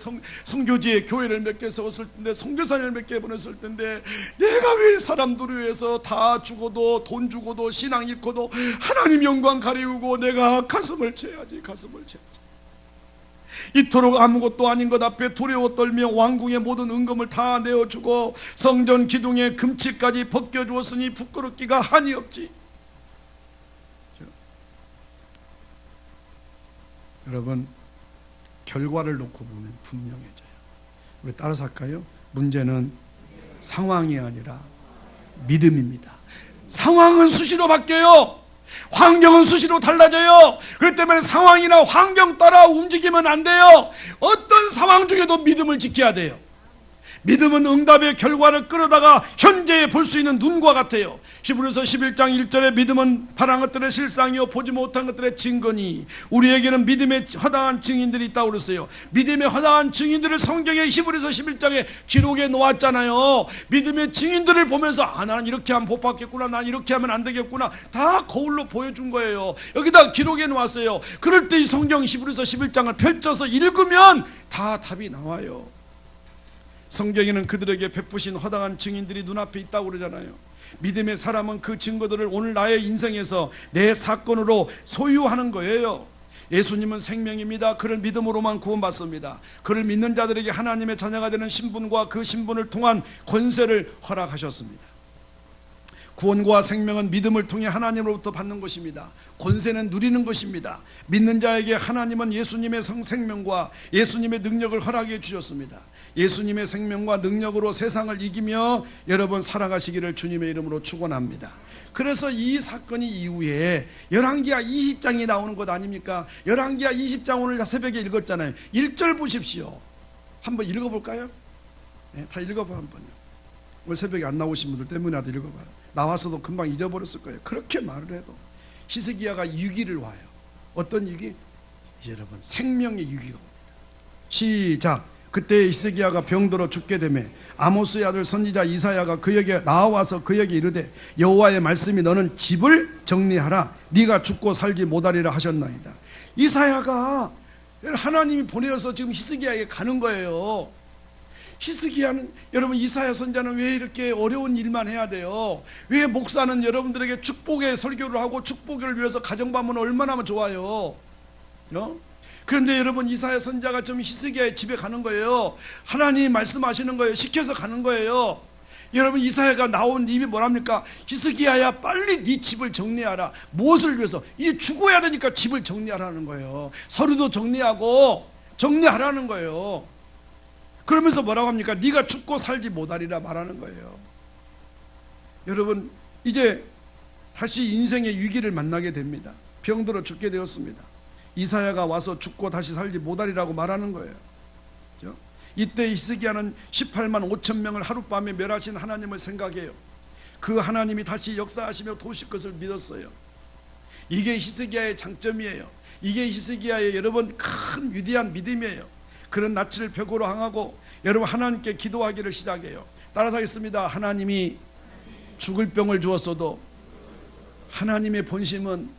선교지에 교회를 몇 개 세웠을 텐데, 선교사를 몇 개 보냈을 텐데, 내가 왜 사람 두려워해서 다 죽어도 돈 주고도 신앙 잃고도 하나님 영광 가리우고 내가 가슴을 쳐야지. 이토록 아무것도 아닌 것 앞에 두려워 떨며 왕궁의 모든 은금을 다 내어주고 성전 기둥의 금치까지 벗겨주었으니 부끄럽기가 한이 없지. 여러분, 결과를 놓고 보면 분명해져요. 우리 따라서 할까요? 문제는 상황이 아니라 믿음입니다. 상황은 수시로 바뀌어요. 환경은 수시로 달라져요. 그렇기 때문에 상황이나 환경 따라 움직이면 안 돼요. 어떤 상황 중에도 믿음을 지켜야 돼요. 믿음은 응답의 결과를 끌어다가 현재에 볼 수 있는 눈과 같아요. 히브리서 11장 1절에 믿음은 바란 것들의 실상이요 보지 못한 것들의 증거니, 우리에게는 믿음의 허다한 증인들이 있다고 그랬어요. 믿음의 허다한 증인들을 성경에 히브리서 11장에 기록해 놓았잖아요. 믿음의 증인들을 보면서 나는 이렇게 하면 복 받겠구나, 난 이렇게 하면 안 되겠구나, 다 거울로 보여준 거예요. 여기다 기록해 놓았어요. 그럴 때 이 성경 히브리서 11장을 펼쳐서 읽으면 다 답이 나와요. 성경에는 그들에게 베푸신 허당한 증인들이 눈앞에 있다고 그러잖아요. 믿음의 사람은 그 증거들을 오늘 나의 인생에서 내 사건으로 소유하는 거예요. 예수님은 생명입니다. 그를 믿음으로만 구원받습니다. 그를 믿는 자들에게 하나님의 자녀가 되는 신분과 그 신분을 통한 권세를 허락하셨습니다. 구원과 생명은 믿음을 통해 하나님으로부터 받는 것입니다. 권세는 누리는 것입니다. 믿는 자에게 하나님은 예수님의 생명과 예수님의 능력을 허락해 주셨습니다. 예수님의 생명과 능력으로 세상을 이기며 여러분 살아가시기를 주님의 이름으로 축원합니다. 그래서 이 사건이 이후에 열왕기하 20장이 나오는 것 아닙니까? 열왕기하 20장 오늘 새벽에 읽었잖아요. 1절 보십시오. 한번 읽어볼까요? 네, 다 읽어봐 한번요. 오늘 새벽에 안 나오신 분들 때문에라도 읽어봐요. 나와서도 금방 잊어버렸을 거예요. 그렇게 말을 해도 히스기야가 위기를 와요. 어떤 위기? 여러분, 생명의 위기가 옵니다. 시작. 그때 히스기야가 병들어 죽게 되매 아모스의 아들 선지자 이사야가 그에게 나와서 그에게 이르되 여호와의 말씀이 너는 집을 정리하라 네가 죽고 살지 못하리라 하셨나이다. 이사야가 하나님이 보내어서 지금 히스기야에게 가는 거예요. 히스기야는, 여러분, 이사야 선지자는 왜 이렇게 어려운 일만 해야 돼요? 왜 목사는 여러분들에게 축복의 설교를 하고 축복을 위해서 가정방문을 얼마나 하면 좋아요? 그런데 여러분, 이사야 선지자가 좀 히스기야의 집에 가는 거예요. 하나님이 말씀하시는 거예요. 시켜서 가는 거예요. 여러분, 이사야가 나온 입이 뭐랍니까? 히스기야야, 빨리 네 집을 정리하라. 무엇을 위해서? 이제 죽어야 되니까 집을 정리하라는 거예요. 서류도 정리하라는 거예요. 그러면서 뭐라고 합니까? 네가 죽고 살지 못하리라 말하는 거예요. 여러분, 이제 다시 인생의 위기를 만나게 됩니다. 병들어 죽게 되었습니다. 이사야가 와서 죽고 다시 살지 못하리라고 말하는 거예요. 이때 히스기야는 18만 5천 명을 하룻밤에 멸하신 하나님을 생각해요. 그 하나님이 다시 역사하시며 도우실 것을 믿었어요. 이게 히스기야의 장점이에요. 이게 히스기야의, 여러분, 큰 위대한 믿음이에요. 그런 낯을 벽으로 향하고 여러분, 하나님께 기도하기를 시작해요. 따라서 하겠습니다. 하나님이 죽을 병을 주었어도 하나님의 본심은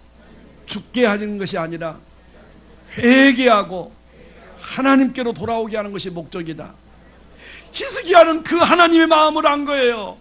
죽게 하는 것이 아니라 회개하고 하나님께로 돌아오게 하는 것이 목적이다. 히스기야는 그 하나님의 마음을 안 거예요.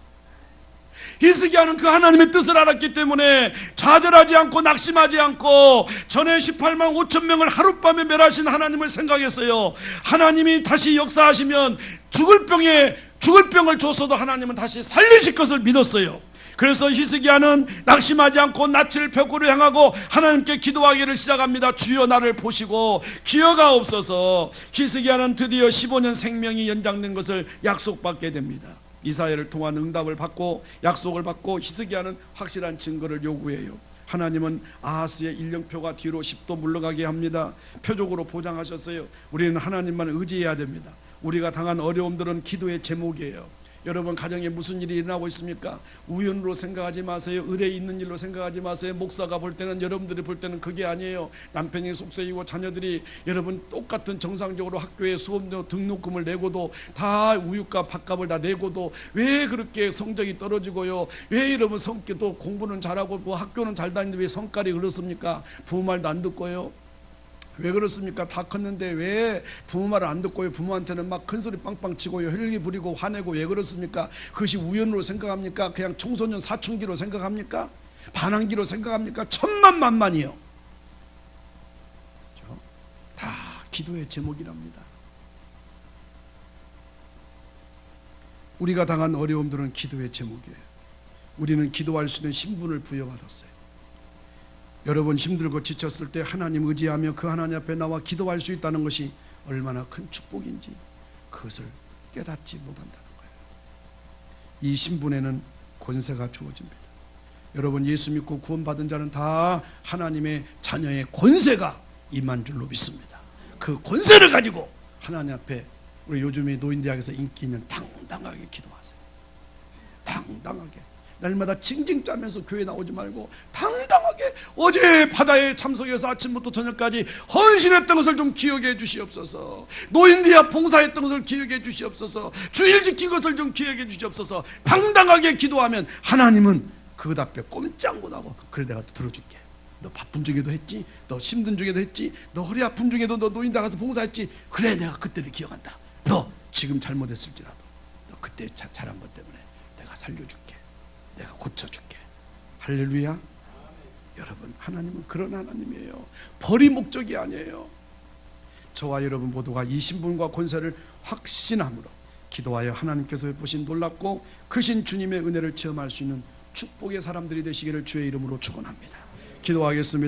히스기야는 그 하나님의 뜻을 알았기 때문에 좌절하지 않고 낙심하지 않고 전에 18만 5천 명을 하룻밤에 멸하신 하나님을 생각했어요. 하나님이 다시 역사하시면 죽을 병을 줬어도 하나님은 다시 살리실 것을 믿었어요. 그래서 히스기야는 낙심하지 않고 낯을 벽으로 향하고 하나님께 기도하기를 시작합니다. 주여 나를 보시고 기여가 없어서 히스기야는 드디어 15년 생명이 연장된 것을 약속받게 됩니다. 이사야를 통한 응답을 받고 약속을 받고 히스기야는 확실한 증거를 요구해요. 하나님은 아하스의 일령표가 뒤로 10도 물러가게 합니다. 표적으로 보장하셨어요. 우리는 하나님만 의지해야 됩니다. 우리가 당한 어려움들은 기도의 제목이에요. 여러분, 가정에 무슨 일이 일어나고 있습니까? 우연으로 생각하지 마세요. 의뢰 있는 일로 생각하지 마세요. 목사가 볼 때는, 여러분들이 볼 때는 그게 아니에요. 남편이 속세이고 자녀들이 여러분 똑같은 정상적으로 학교에 수업료 등록금을 내고도 다 우유값 밥값을 다 내고도 왜 그렇게 성적이 떨어지고요? 왜 여러분 성격도 공부는 잘하고 뭐 학교는 잘 다니는데 왜 성깔이 그렇습니까? 부모 말도 안 듣고요. 왜 그렇습니까? 다 컸는데 왜 부모 말을 안 듣고요? 부모한테는 막 큰소리 빵빵 치고요, 혈기 부리고 화내고 왜 그렇습니까? 그것이 우연으로 생각합니까? 그냥 청소년 사춘기로 생각합니까? 반항기로 생각합니까? 천만만만이요. 다 기도의 제목이랍니다. 우리가 당한 어려움들은 기도의 제목이에요. 우리는 기도할 수 있는 신분을 부여받았어요. 여러분, 힘들고 지쳤을 때 하나님 의지하며 그 하나님 앞에 나와 기도할 수 있다는 것이 얼마나 큰 축복인지 그것을 깨닫지 못한다는 거예요. 이 신분에는 권세가 주어집니다. 여러분, 예수 믿고 구원받은 자는 다 하나님의 자녀의 권세가 임한 줄로 믿습니다. 그 권세를 가지고 하나님 앞에, 우리 요즘에 노인대학에서 인기 있는 당당하게 기도하세요. 당당하게. 날마다 징징 짜면서 교회 나오지 말고 당당하게 어제 바다에 참석해서 아침부터 저녁까지 헌신했던 것을 좀 기억해 주시옵소서. 노인대학 봉사했던 것을 기억해 주시옵소서. 주일 지킨 것을 좀 기억해 주시옵소서. 당당하게 기도하면 하나님은 그 앞에 꼼짝 못하고, 그래 내가 또 들어줄게. 너 바쁜 중에도 했지, 너 힘든 중에도 했지, 너 허리 아픈 중에도 너 노인대 가서 봉사했지, 그래 내가 그때를 기억한다. 너 지금 잘못했을지라도 너 그때 잘한 것 때문에 내가 살려줄게, 내가 고쳐줄게. 할렐루야. 여러분, 하나님은 그런 하나님이에요. 벌이 목적이 아니에요. 저와 여러분 모두가 이 신분과 권세를 확신함으로 기도하여 하나님께서 베푸신 놀랍고 크신 주님의 은혜를 체험할 수 있는 축복의 사람들이 되시기를 주의 이름으로 축원합니다. 기도하겠습니다.